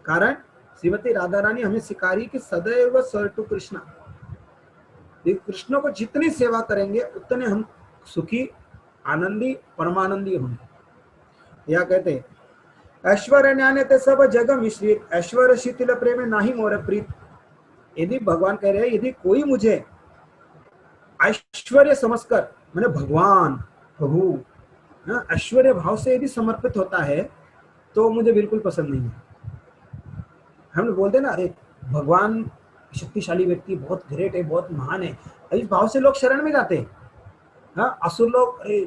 कारण श्रीमती राधा रानी हमें सिखा रही कि सदैव सर टू कृष्णा, कृष्ण को जितनी सेवा करेंगे उतने हम सुखी, आनंदी, परमानंदी होंगे। या कहते हैं ऐश्वर्य ज्ञान ते सब जग मिश्रित, ऐश्वर्य शीतल प्रेम नाही मोर प्रीत। यदि भगवान कह रहे हैं यदि कोई मुझे ऐश्वर्य समझकर, मैंने भगवान प्रभु ऐश्वर्य भाव से यदि समर्पित होता है तो मुझे बिल्कुल पसंद नहीं है। हम बोलते ना अरे भगवान शक्तिशाली व्यक्ति, बहुत ग्रेट है, बहुत महान है, इस भाव से लोग शरण में जाते हैं। हाँ, असुर लोग अरे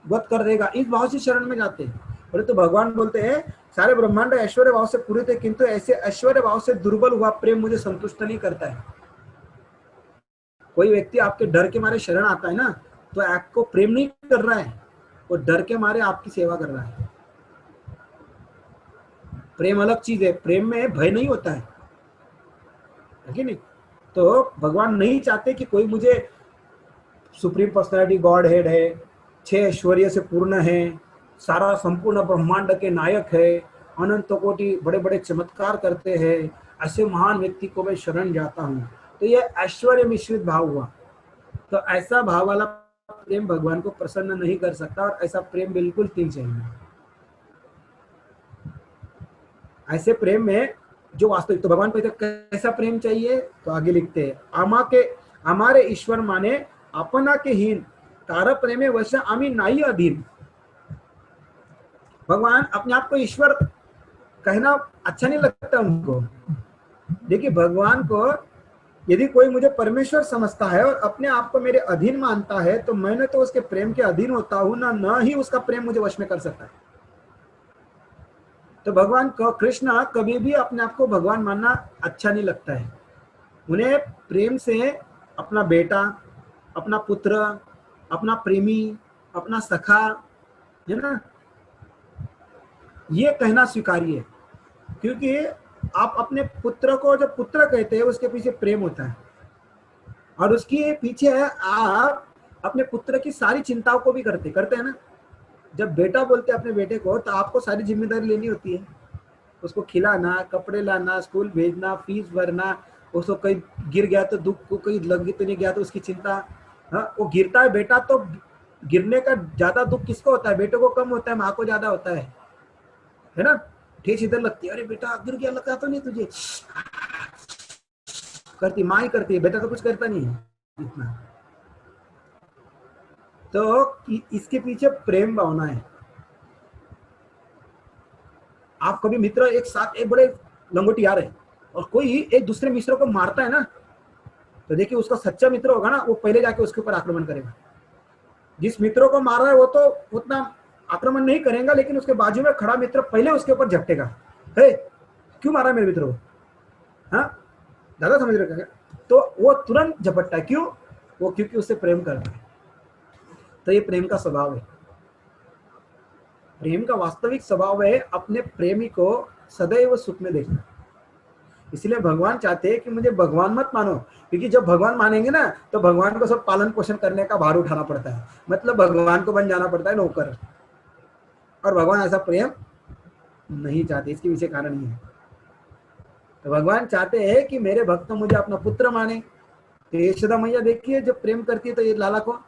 वध कर देगा, इस भाव से शरण में जाते हैं। और तो भगवान बोलते हैं सारे ब्रह्मांड ऐश्वर्य भाव से पूरे थे, किंतु ऐसे ऐश्वर्य भाव से दुर्बल हुआ प्रेम मुझे संतुष्ट नहीं करता है। कोई व्यक्ति आपके डर के मारे शरण आता है ना, तो आपको प्रेम नहीं कर रहा है, वो डर के मारे आपकी सेवा कर रहा है। प्रेम अलग चीज है, प्रेम में भय नहीं होता है कि नहीं। तो भगवान नहीं चाहते कि कोई मुझे सुप्रीम पर्सनैलिटी गॉड हेड है, 6 ऐश्वर्य से पूर्ण है, सारा संपूर्ण ब्रह्मांड के नायक है, अनंत कोटि बड़े बड़े चमत्कार करते हैं, ऐसे महान व्यक्ति को मैं शरण जाता हूँ, तो ये ऐश्वर्य मिश्रित भाव हुआ। तो ऐसा भाव वाला प्रेम भगवान को प्रसन्न नहीं कर सकता, और ऐसा प्रेम बिल्कुल नहीं चाहिए। ऐसे प्रेम में जो वास्तविक, तो भगवान को कैसा प्रेम चाहिए, तो आगे लिखते हैं आमा के हमारे ईश्वर माने अपना के हीन, तारा प्रेमे वैसे आमी नाई अधीन। भगवान अपने आप को ईश्वर कहना अच्छा नहीं लगता उनको। देखिए भगवान को यदि कोई मुझे परमेश्वर समझता है और अपने आप को मेरे अधीन मानता है तो मैंने तो उसके प्रेम के अधीन होता हूं ना, न ही उसका प्रेम मुझे वश में कर सकता है। तो भगवान को, कृष्ण कभी भी अपने आप को भगवान मानना अच्छा नहीं लगता है। उन्हें प्रेम से अपना बेटा, अपना पुत्र, अपना प्रेमी, अपना सखा, है ना, ये कहना स्वीकार्य है। क्योंकि आप अपने पुत्र को जब पुत्र कहते हैं उसके पीछे प्रेम होता है, और उसके पीछे आप अपने पुत्र की सारी चिंताओं को भी करते हैं ना। जब बेटा बोलते हैं अपने बेटे को तो आपको सारी जिम्मेदारी लेनी होती है, उसको खिलाना, कपड़े लाना, स्कूल भेजना, फीस भरना, उसको कहीं गिर गया तो दुख को, कहीं लग तो नहीं गया तो उसकी चिंता। हाँ, वो गिरता है बेटा तो गिरने का ज्यादा दुख किसको होता है, बेटे को कम होता है, माँ को ज्यादा होता है ना। ठेस इधर लगती है, अरे बेटा गिर गया, लगा तो नहीं तुझे, करती माँ ही करती है, बेटा तो कुछ करता नहीं है इतना। तो इसके पीछे प्रेम भावना है। आप कभी मित्र एक साथ एक बड़े लंगोटियार है और कोई एक दूसरे मित्रों को मारता है ना, तो देखिए उसका सच्चा मित्र होगा ना, वो पहले जाके उसके ऊपर आक्रमण करेगा। जिस मित्रों को मार रहा है वो तो उतना आक्रमण नहीं करेगा, लेकिन उसके बाजू में खड़ा मित्र पहले उसके ऊपर झपटेगा, हे क्यों मारा मेरे मित्र को, हाँ ज्यादा समझ रहे क्या? तो वो तुरंत झपटता है, क्यों? वो क्योंकि उससे प्रेम करता है। तो ये प्रेम का स्वभाव है। प्रेम का वास्तविक स्वभाव है अपने प्रेमी को सदैव सुख में देखना। इसलिए भगवान चाहते हैं कि मुझे भगवान मत मानो, क्योंकि जब भगवान मानेंगे ना तो भगवान को सब पालन पोषण करने का भार उठाना पड़ता है, मतलब भगवान को बन जाना पड़ता है नौकर। और भगवान ऐसा प्रेम नहीं चाहते, इसके पीछे कारण ही है। तो भगवान चाहते हैं कि मेरे भक्त मुझे अपना पुत्र माने। तो यशोदा मैया देखिए जब प्रेम करती है तो ये लाला को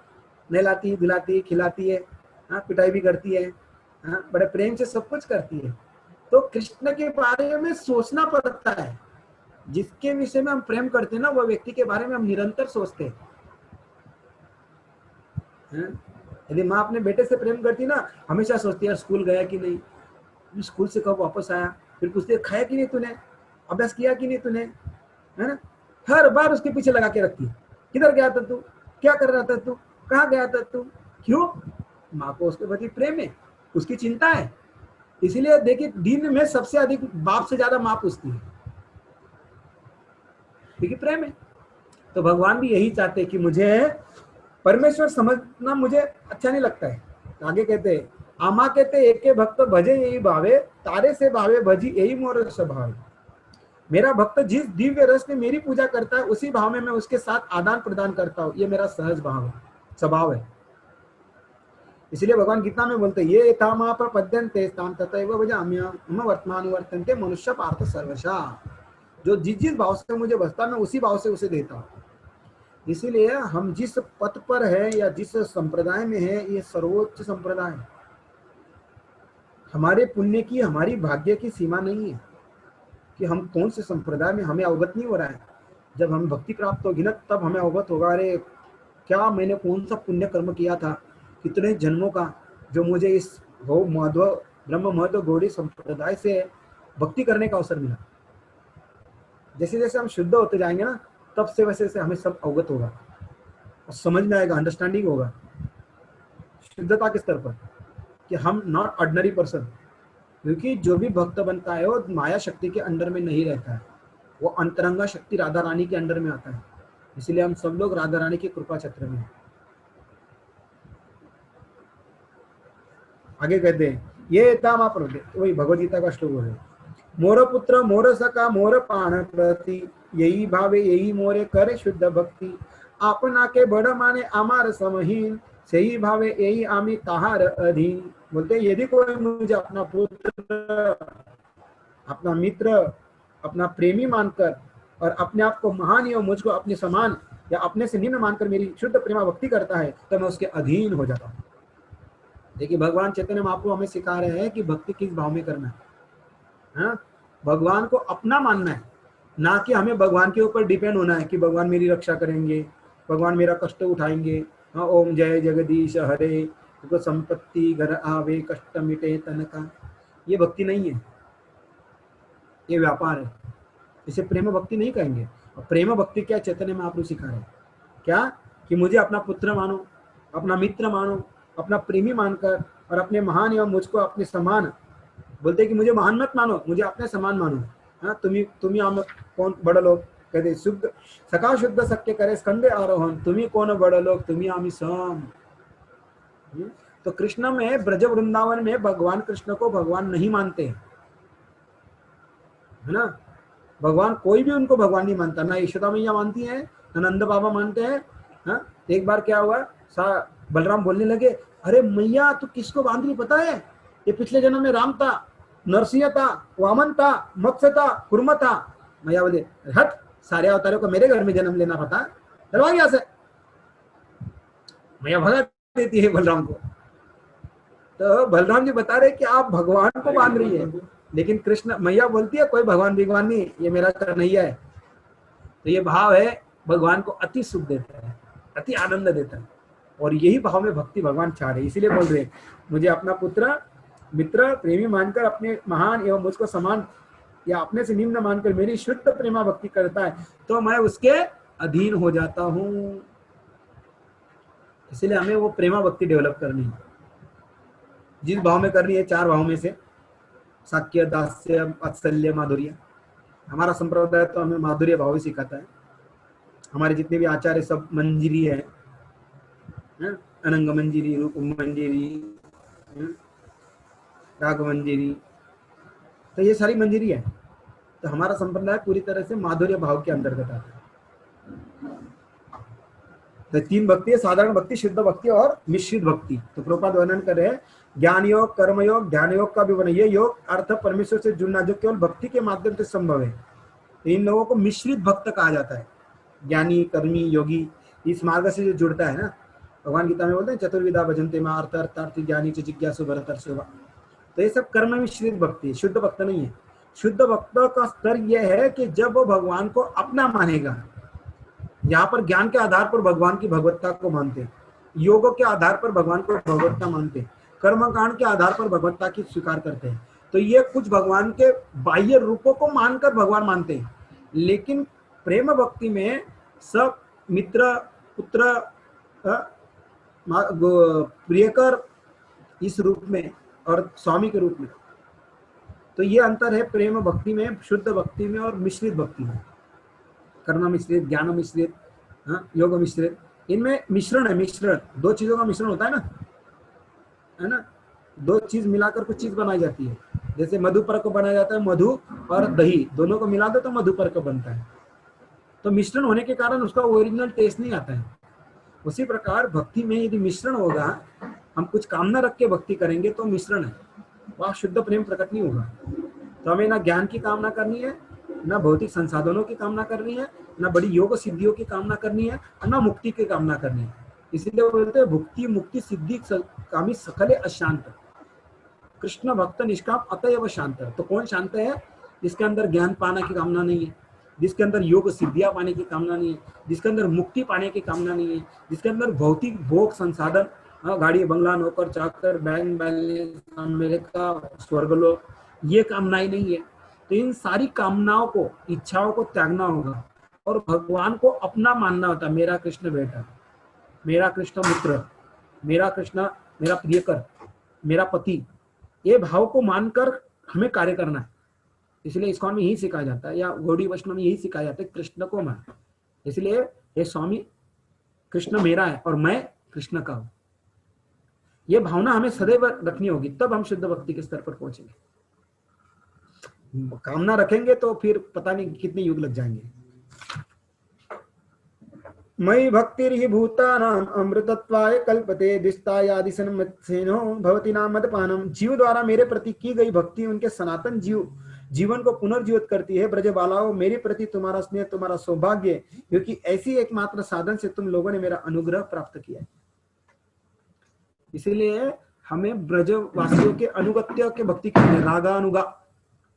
नहलाती, धुलाती, खिलाती है, पिटाई भी करती है, बड़े प्रेम से सब कुछ करती है। तो कृष्ण के बारे में सोचना पड़ता है, जिसके विषय में हम प्रेम करते हैं ना, वो व्यक्ति के बारे में हम निरंतर सोचते हैं। यदि माँ अपने बेटे से प्रेम करती ना, हमेशा सोचती है स्कूल गया कि नहीं, स्कूल से कब वापस आया, फिर पूछती है खाया कि नहीं तूने, अभ्यास किया कि नहीं तूने, है ना। हर बार उसके पीछे लगा के रखती है, किधर गया था तू, क्या कर रहा था तू, कहाँ गया था तू, क्यों? माँ को उसके प्रति प्रेम है, उसकी चिंता है। इसीलिए देखिए दिन में सबसे अधिक बाप से ज्यादा माँ पूछती है, क्योंकि प्रेम है। तो भगवान भी यही चाहते हैं कि मुझे परमेश्वर समझना मुझे अच्छा नहीं लगता है। तो आगे कहते हैं, आमा कहते एक के भक्त भजे यही भावे, तारे से भावे भजी यही मोर स्वभाव। मेरा भक्त जिस दिव्य रस में मेरी पूजा करता है, उसी भाव में मैं उसके साथ आदान प्रदान करता हूँ। ये मेरा सहज भाव है, स्वभाव है। इसलिए भगवान गीता में बोलते ये तामा प्रपद्यन्ते ताम तथैव भजाम्यहम् वर्तमानुवर्तन्ते मनुष्य पार्थ सर्वशा। जो जिस जिस भाव से मुझे बसता मैं उसी भाव से उसे देता हूँ। इसीलिए हम जिस पथ पर है या जिस संप्रदाय में है, ये सर्वोच्च संप्रदाय है। हमारे पुण्य की, हमारी भाग्य की सीमा नहीं है कि हम कौन से संप्रदाय में, हमें अवगत नहीं हो रहा है। जब हम भक्ति प्राप्त होगी ना, तब हमें अवगत होगा, अरे क्या मैंने कौन सा पुण्य कर्म किया था, कितने जन्मों का, जो मुझे इस माधव ब्रह्म महत्व गौड़ी संप्रदाय से भक्ति करने का अवसर मिला। जैसे जैसे हम शुद्ध होते जाएंगे ना, तब से वैसे वैसे हमें सब अवगत होगा और समझ में आएगा, अंडरस्टैंडिंग होगा। शुद्धता के स्तर पर कि हम नॉट ऑर्डिनरी पर्सन, क्योंकि जो भी भक्त बनता है वो माया शक्ति के अंडर में नहीं रहता है, वो अंतरंगा शक्ति राधा रानी के अंडर में आता है। इसलिए हम सब लोग राधा रानी के कृपा छत्र में हैं। आगे कहते हैं ये तामा प्रवृत्ति, वही भगवद गीता का श्लोक है, मोर पुत्र मोर सखा मोर प्राण प्रति, यही भावे यही मोरे करे शुद्ध भक्ति, आपना के बड़ माने आमार समहीन, सही भावे यही आमी ताहार अधीन। बोलते यदि कोई मुझे अपना पुत्र, अपना मित्र, अपना प्रेमी मानकर और अपने आप को महान या मुझको अपने समान या अपने से निम्न मानकर मेरी शुद्ध प्रेमा भक्ति करता है, तो मैं उसके अधीन हो जाता हूँ। देखिए भगवान चैतन्य महाप्रभु हमें सिखा रहे हैं कि भक्ति किस भाव में करना है। भगवान को अपना मानना है, ना कि हमें भगवान के ऊपर डिपेंड होना है कि भगवान मेरी रक्षा करेंगे, भगवान मेरा कष्ट उठाएंगे। ओम जय जगदीश हरे, तो संपत्ति घर आवे कष्ट मिटे तन का। ये भक्ति नहीं है, ये व्यापार है। इसे प्रेम भक्ति नहीं कहेंगे। और प्रेम भक्ति क्या चैतन्य महाप्रभु सिखा रहे हैं, क्या कि मुझे अपना पुत्र मानो, अपना मित्र मानो, अपना प्रेमी मानकर और अपने महान एवं मुझको अपने समान, बोलते कि मुझे महान मत मानो, मुझे अपने समान मानो। हाँ, तुम्ही आम कौन बड़ लोग, कहते शुद्ध सखा शुद्ध सत्य करे स्कंदे आरोहण, तुम्ही कौन बड़ लोग तुम्ही आमी सम। तो कृष्ण में, ब्रज वृंदावन में भगवान कृष्ण को भगवान नहीं मानते, है ना। भगवान कोई भी उनको भगवान नहीं मानता, ना यशोदा मैया मानती है, ना नंद बाबा मानते हैं। हाँ, एक बार क्या हुआ, बलराम बोलने लगे, अरे मैया तू किसको बांध रही पता है, ये पिछले जन्म में राम था, नरसिंह था, वामन था, मत्स्य था, कुर्म था। मैया बोले हट, सारे अवतारों को मेरे घर में जन्म लेना पता, चलवा यहाँ से। मैया भगा देती है बलराम को। तो बलराम जी बता रहे कि आप भगवान को बांध रही है, लेकिन कृष्ण, मैया बोलती है कोई भगवान भगवान नहीं, ये मेरा कन्हैया है। तो ये भाव है, भगवान को अति सुख देता है, अति आनंद देता है, और यही भाव में भक्ति भगवान चाह रहे। इसीलिए बोल रहे मुझे अपना पुत्र मित्र प्रेमी मानकर अपने महान एवं मुझको समान या अपने से निम्न मानकर मेरी शुद्ध प्रेमा भक्ति करता है, तो मैं उसके अधीन हो जाता हूँ। इसलिए हमें वो प्रेमा भक्ति डेवलप करनी है, जिस भाव में करनी है, 4 भाव में से साक्य, दास्य, वात्सल्य, माधुर्य। हमारा संप्रदाय तो हमें माधुर्य भाव ही सिखाता है। हमारे जितने भी आचार्य सब मंजिरी है, अनंग मंजिरी, रूप मंजिरी, राग मंजिरी, तो ये सारी मंजिरी है। तो हमारा संप्रदाय पूरी तरह से माधुर्य भाव के अंतर्गत आता है। तो 3 भक्ति है, साधारण भक्ति, शुद्ध भक्ति और मिश्रित भक्ति। तो प्रभुपाद वर्णन कर रहे हैं ज्ञान योग, कर्म योग, ध्यान योग का भी वर्णन। ये योग अर्थ परमेश्वर से जुड़ना जो केवल भक्ति के माध्यम से संभव है। तो इन लोगों को मिश्रित भक्त कहा जाता है। ज्ञानी, कर्मी, योगी, इस मार्ग से जो जुड़ता है ना, भगवान गीता में बोलते हैं चतुर्विधा भजन्ते मां अर्थार्थी ज्ञानी च जिज्ञासु भरतर्षभ। तो ये सब कर्म मिश्रित भक्ति है, शुद्ध भक्त नहीं है। शुद्ध भक्त का स्तर यह है कि जब वो भगवान को अपना मानेगा, यहाँ पर ज्ञान के आधार पर भगवान की भगवत्ता को मानते, योग के आधार पर भगवान को भगवत्ता मानते, कर्मकांड के आधार पर भगवत्ता की स्वीकार करते हैं। तो ये कुछ भगवान के बाह्य रूपों को मानकर भगवान मानते हैं, लेकिन प्रेम भक्ति में सब मित्र, पुत्र, प्रियकर इस रूप में और स्वामी के रूप में। तो ये अंतर है प्रेम भक्ति में, शुद्ध भक्ति में और मिश्रित भक्ति में। कर्म मिश्रित, ज्ञान मिश्रित, योग मिश्रित, इनमें मिश्रण है। मिश्रण दो चीजों का मिश्रण होता है ना। दो चीज मिलाकर कुछ चीज बनाई जाती है। जैसे मधुपर्क बनाया जाता है, मधु और दही दोनों को मिला दो तो मधुपर्क बनता है। तो मिश्रण होने के कारण उसका ओरिजिनल टेस्ट नहीं आता है। उसी प्रकार भक्ति में यदि मिश्रण होगा, हम कुछ कामना रख के भक्ति करेंगे तो मिश्रण है, वह शुद्ध प्रेम प्रकट नहीं होगा। तो हमें ना ज्ञान की कामना करनी है, ना भौतिक संसाधनों की कामना करनी है, ना बड़ी योग सिद्धियों की कामना करनी है, ना मुक्ति की कामना करनी है। इसीलिए बोलते हैं भुक्ति मुक्ति सिद्धि कामी सकले अशांत, कृष्ण भक्त निष्काम अतएव शांत। तो कौन शांत है? जिसके अंदर ज्ञान पाने की कामना नहीं है, जिसके अंदर योग सिद्धियां पाने की कामना नहीं है, जिसके अंदर मुक्ति पाने की कामना नहीं है, जिसके अंदर भौतिक भोग संसाधन, गाड़ी बंगला नौकर चाकर बैंक बैलेंस अमेरिका स्वर्गलोक, ये कामनाएं नहीं है। तो इन सारी कामनाओं को, इच्छाओं को त्यागना होगा और भगवान को अपना मानना होता है। मेरा कृष्ण बेटा, मेरा कृष्ण मित्र, मेरा कृष्ण मेरा प्रियकर, मेरा पति, ये भाव को मानकर हमें कार्य करना है। इसलिए इस्कॉन में यही सिखाया जाता है, या गौड़ी वैष्णव में यही सिखाया जाता है, कृष्ण को मान। इसलिए ये स्वामी कृष्ण मेरा है और मैं कृष्ण का हूं, ये भावना हमें सदैव रखनी होगी, तब हम शुद्ध भक्ति के स्तर पर पहुंचेंगे। कामना रखेंगे तो फिर पता नहीं कितने युग लग जाएंगे। मयि भक्तिर्हि भूतानां अमृतत्वाय कल्पते दिष्टायादि सन्मत्सेनो भवति नाम मदपानम। जीव द्वारा मेरे प्रति की गई भक्ति उनके सनातन जीवन को पुनर्जीवित करती है। ब्रज बालाओं, मेरे प्रति तुम्हारा स्नेह तुम्हारा सौभाग्य, क्योंकि ऐसी एकमात्र साधन से तुम लोगों ने मेरा अनुग्रह प्राप्त किया है। इसीलिए हमें ब्रजवासियों के अनुगत्य के भक्ति करनी है, रागानुगा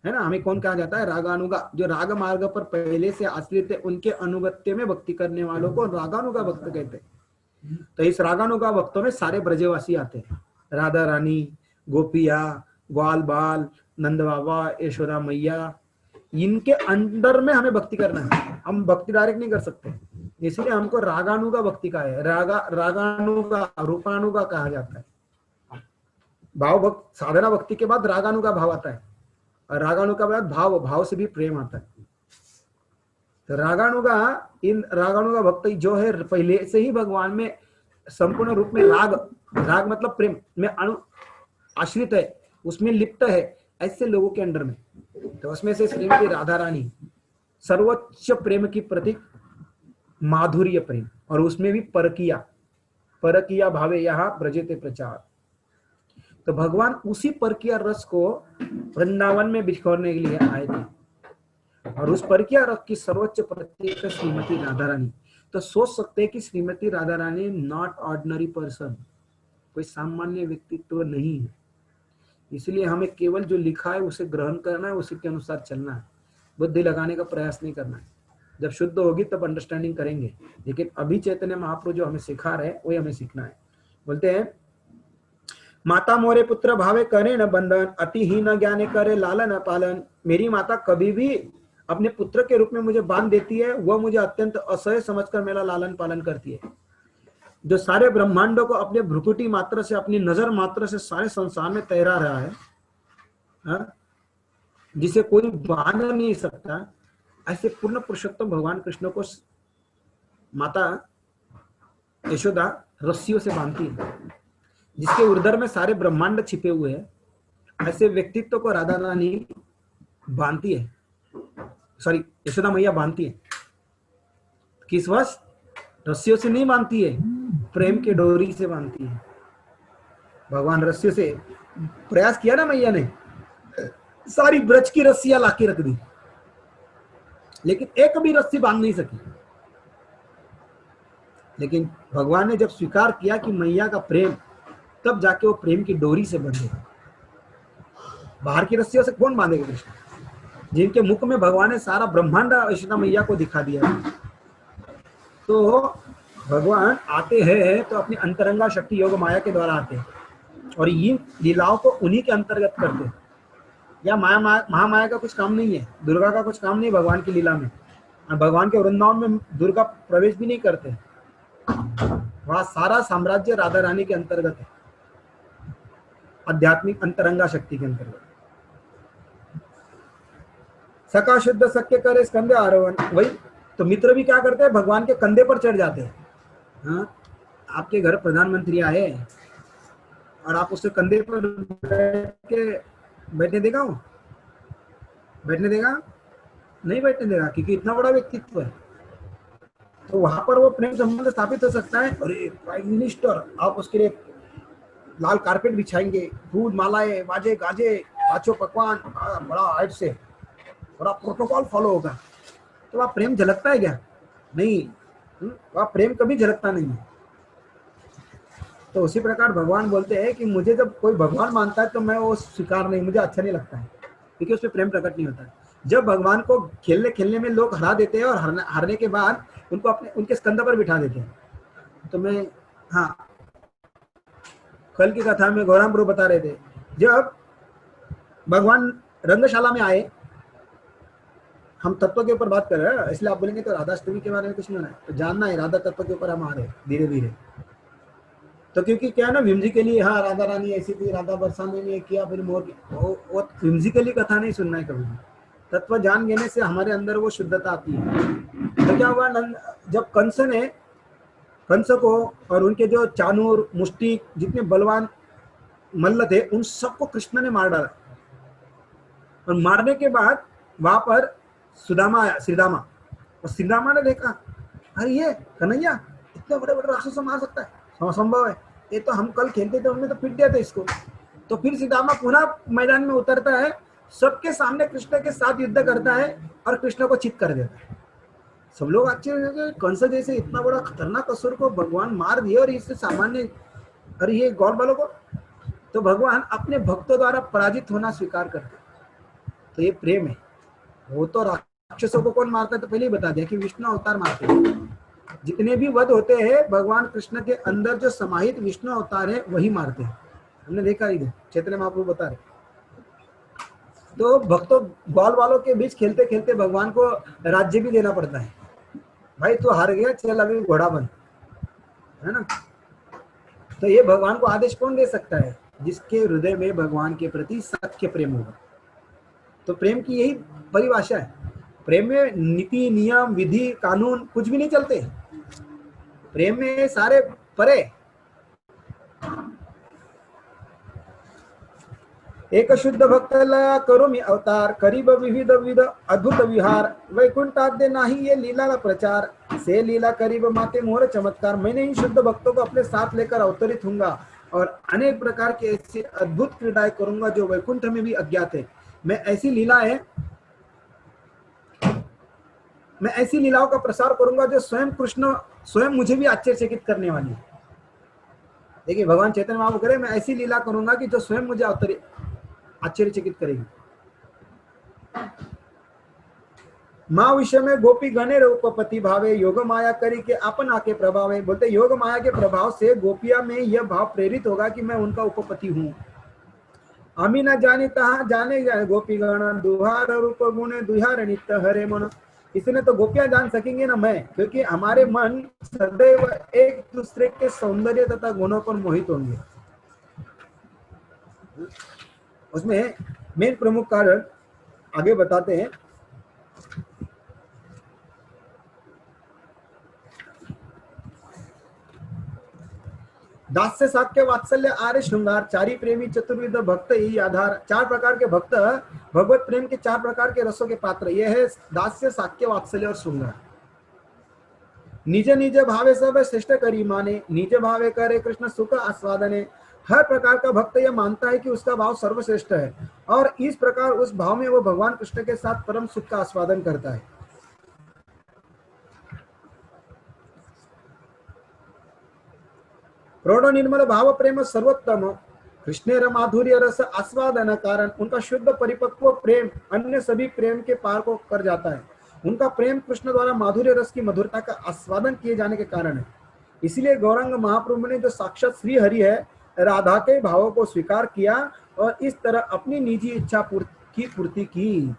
है ना। हमें कौन कहा जाता है? रागानुगा। जो राग मार्ग पर पहले से आश्रित है, उनके अनुगत्य में भक्ति करने वालों को रागानुगा भक्त कहते हैं। तो इस रागानुगा भक्तों में सारे ब्रजवासी आते हैं, राधा रानी, गोपिया, ग्वाल बाल, नंद बाबा, यशोदा मैया, इनके अंदर में हमें भक्ति करना है। हम भक्ति डायरेक्ट नहीं कर सकते, इसलिए हमको रागानुगा भक्ति का है। रागानुगा, रूपानुगा कहा जाता है। भाव भक्त, साधना भक्ति के बाद रागानुगा भाव आता है, और रागानुगा के बाद भाव से भी प्रेम आता है। तो रागानुगा, इन रागानुगा भक्त जो है पहले से ही भगवान में संपूर्ण रूप में राग मतलब प्रेम में आश्रित है, उसमें लिप्त है, ऐसे लोगों के अंडर में। तो उसमें से श्रीमती राधा रानी सर्वोच्च प्रेम की प्रतीक, माधुर्य प्रेम, और उसमें भी परकिया भावे यहाँ ब्रजेते प्रचार। तो भगवान उसी परकिया रस को वृंदावन में बिखरने के लिए आए थे, और उस परकिया रस की सर्वोच्च प्रतीक श्रीमती राधा रानी। तो सोच सकते हैं कि Shrimati Radha Rani not ordinary person, कोई सामान्य व्यक्तित्व नहीं है। इसलिए हमें केवल जो लिखा है उसे ग्रहण करना है, उसी के अनुसार चलना है, बुद्धि लगाने का प्रयास नहीं करना है। जब शुद्ध होगी तब अंडरस्टैंडिंग करेंगे, लेकिन अभी चैतन्य महाप्रभु जो हमें सिखा रहे हैं वही हमें सीखना है। बोलते हैं, माता मोरे पुत्र भावे करे न बंधन, अति ही न ज्ञाने करे लालन पालन। मेरी माता कभी भी अपने पुत्र के रूप में मुझे बांध देती है, वह मुझे अत्यंत असह्य समझकर मेरा लालन पालन करती है। जो सारे ब्रह्मांडों को अपने भ्रुकुटी मात्र से, अपनी नजर मात्र से सारे संसार में तैरा रहा है, जिसे कोई बांध नहीं सकता, ऐसे पूर्ण पुरुषोत्तम भगवान कृष्ण को माता यशोदा रस्सियों से बांधती है, जिसके उदर में सारे ब्रह्मांड छिपे हुए हैं। ऐसे व्यक्तित्व को राधा रानी बांधती है, यशोदा मैया बांधती है। किस वश? रस्सियों से नहीं बांधती है, प्रेम के डोरी से बांधती है। भगवान रस्सियों से प्रयास किया ना मैया ने, सारी ब्रज की रस्सियां लाके रख दी, लेकिन एक भी रस्सी बांध नहीं सकी। लेकिन भगवान ने जब स्वीकार किया कि मैया का प्रेम, तब जाके वो प्रेम की डोरी से बंधे। बाहर की रस्सियों से कौन बांधेगा कृष्ण? जिनके मुख में भगवान ने सारा ब्रह्मांड यशोदा मैया को दिखा दिया। तो भगवान आते हैं तो अपनी अंतरंगा शक्ति योग माया के द्वारा आते हैं और इन लीलाओं को उन्हीं के अंतर्गत करते हैं। या महामाया का कुछ काम नहीं है, दुर्गा का कुछ काम नहीं भगवान की लीला में। और भगवान के वृंदावन में दुर्गा प्रवेश भी नहीं करते, वहां सारा साम्राज्य राधा रानी के अंतर्गत है, आध्यात्मिक अंतरंगा शक्ति के अंतर्गत। सका शुद्ध सख्य करे स्कंदे आरोहण, वही तो मित्र भी क्या करते हैं, भगवान के कंधे पर चढ़ जाते हैं। हाँ, आपके घर प्रधानमंत्री आए और आप उसके कंधे पर बैठने देगा? वो बैठने देगा? नहीं बैठने देगा, क्योंकि इतना बड़ा व्यक्तित्व है। तो वहां पर वो प्रेम संबंध स्थापित हो सकता है। अरे प्राइम मिनिस्टर, आप उसके लिए लाल कारपेट बिछाएंगे, फूल मालाएं, बाजे गाजे, पांचों पकवान, बड़ा हाइट से बड़ा प्रोटोकॉल फॉलो होगा। तो वह प्रेम झलकता है क्या? नहीं, वह प्रेम कभी झलकता नहीं है। तो उसी प्रकार भगवान बोलते हैं कि मुझे जब कोई भगवान मानता है तो मैं वो स्वीकार नहीं, मुझे अच्छा नहीं लगता है, क्योंकि उसमें प्रेम प्रकट नहीं होता है। जब भगवान को खेलने खेलने में लोग हरा देते हैं और हारने के बाद उनको अपने उनके स्कंध पर बिठा देते हैं। तो मैं, हाँ, कल की कथा में गौराम प्रभु बता रहे थे, जब भगवान रंगशाला में आए, हम तत्व के ऊपर बात कर रहे हैं इसलिए आप बोलेंगे तो राधाष्टमी के बारे में कुछ नहीं होना है, तो जानना है राधा तत्व के ऊपर हम आ रहे हैं धीरे धीरे। तो क्योंकि क्या है ना, व्हिम्सिकली, हाँ राधा रानी ऐसी थी, राधा बरसाने ने किया, फिर मोर, वो व्हिम्सिकली कथा नहीं सुनना है कभी भी। तत्व जान लेने से हमारे अंदर वो शुद्धता आती है। तो क्या हुआ, जब कंस ने, कंस को और उनके जो चाणूर मुष्टि जितने बलवान मल्ल थे उन सबको कृष्ण ने मार डाला। और मारने के बाद वहां पर सुदामा आया, श्रीदामा, और श्रीदामा ने देखा, अरे ये कन्हैया इतने बड़े बड़े राक्षस मार सकता है, असंभव है, ये तो हम कल खेलते थे हमने तो पीट दिया था इसको। तो फिर श्रीदामा पुनः मैदान में उतरता है, सबके सामने कृष्ण के साथ युद्ध करता है और कृष्ण को चित कर देता है। सब लोग आश्चर्य, कंस जैसे इतना बड़ा खतरनाक असुर को भगवान मार दिए और इससे सामान्य, अरे ये गौर वालों को। तो भगवान अपने भक्तों द्वारा पराजित होना स्वीकार करते। तो ये प्रेम है। वो तो राक्षसों को कौन मारता है, तो पहले ही बता दिया कि विष्णु अवतार मारते हैं। जितने भी वध होते हैं भगवान कृष्ण के अंदर जो समाहित विष्णु अवतार है वही मारते हैं। हमने देखा इधर चैतन्य महाप्रभु बता रहे। तो भक्तों ग्वाल वालों के बीच खेलते खेलते भगवान को राज्य भी देना पड़ता है। भाई तू हार गया, चल अभी घोड़ा बन, है ना। तो ये भगवान को आदेश कौन दे सकता है? जिसके हृदय में भगवान के प्रति सच्चे प्रेम होगा। तो प्रेम की यही परिभाषा है। प्रेम में नीति नियम विधि कानून कुछ भी नहीं चलते। प्रेम में सारे परे। एक शुद्ध भक्तला करो मी अवतार, करीब विविध विध अद्भुत विहार, वैकुंठाद्य नाही ये लीला का प्रचार, से लीला करीब माते मोर चमत्कार। मैंने इन शुद्ध भक्तों को अपने साथ लेकर अवतरित होऊंगा और अनेक प्रकार के ऐसी अद्भुत क्रीडाएं करूंगा जो वैकुंठ में भी अज्ञात है। मैं ऐसी लीलाओं का प्रसार करूंगा जो स्वयं कृष्ण स्वयं मुझे भी आश्चर्यचकित करने वाली है। देखिए भगवान चैतन्य महाप्रभु कह रहे मैं ऐसी लीला करूंगा कि जो स्वयं मुझे आश्चर्यचकित करेगी। माँ विषय में गोपी गणे रूपपति भावे, योग माया करी के अपन आके प्रभाव। बोलते योग माया के प्रभाव से गोपिया में यह भाव प्रेरित होगा कि मैं उनका उपपति हूँ। अमी न जानी तहा जाने जाए गोपी गण, दुहार रूप गुणे दुहार नित्य हरे मन। इसने तो गोपियां जान सकेंगे ना मैं, क्योंकि हमारे मन सदैव एक दूसरे के सौंदर्य तथा गुणों पर मोहित होंगे। उसमें मेन प्रमुख कारण आगे बताते हैं। दास्य साक्य वात्सल्य आर्य श्रृंगार, चारी प्रेमी चतुर्विध भक्त यही आधार। चार प्रकार के भक्त भगवत प्रेम के चार प्रकार के रसों के पात्र, यह है दास्य साक्य वात्सल्य और श्रृंगार। निज निज भावे सब श्रेष्ठ करी माने, निज भावे करे कृष्ण सुख आस्वादने। हर प्रकार का भक्त यह मानता है कि उसका भाव सर्वश्रेष्ठ है और इस प्रकार उस भाव में वो भगवान कृष्ण के साथ परम सुख का आस्वादन करता है। प्रौढ़ निर्मल भाव प्रेम सर्वोत्तम, कृष्णेर माधुर्य रस आस्वादन कारण उनका शुद्ध परिपक्व प्रेम अन्य सभी प्रेम के पार को कर जाता है। उनका प्रेम कृष्ण द्वारा माधुर्य रस की मधुरता का आस्वादन किए जाने के कारण है। इसलिए गौरांग महाप्रभु ने जो साक्षात श्री हरि है, राधा के भावों को स्वीकार किया और इस तरह अपनी निजी इच्छा की पूर्ति की।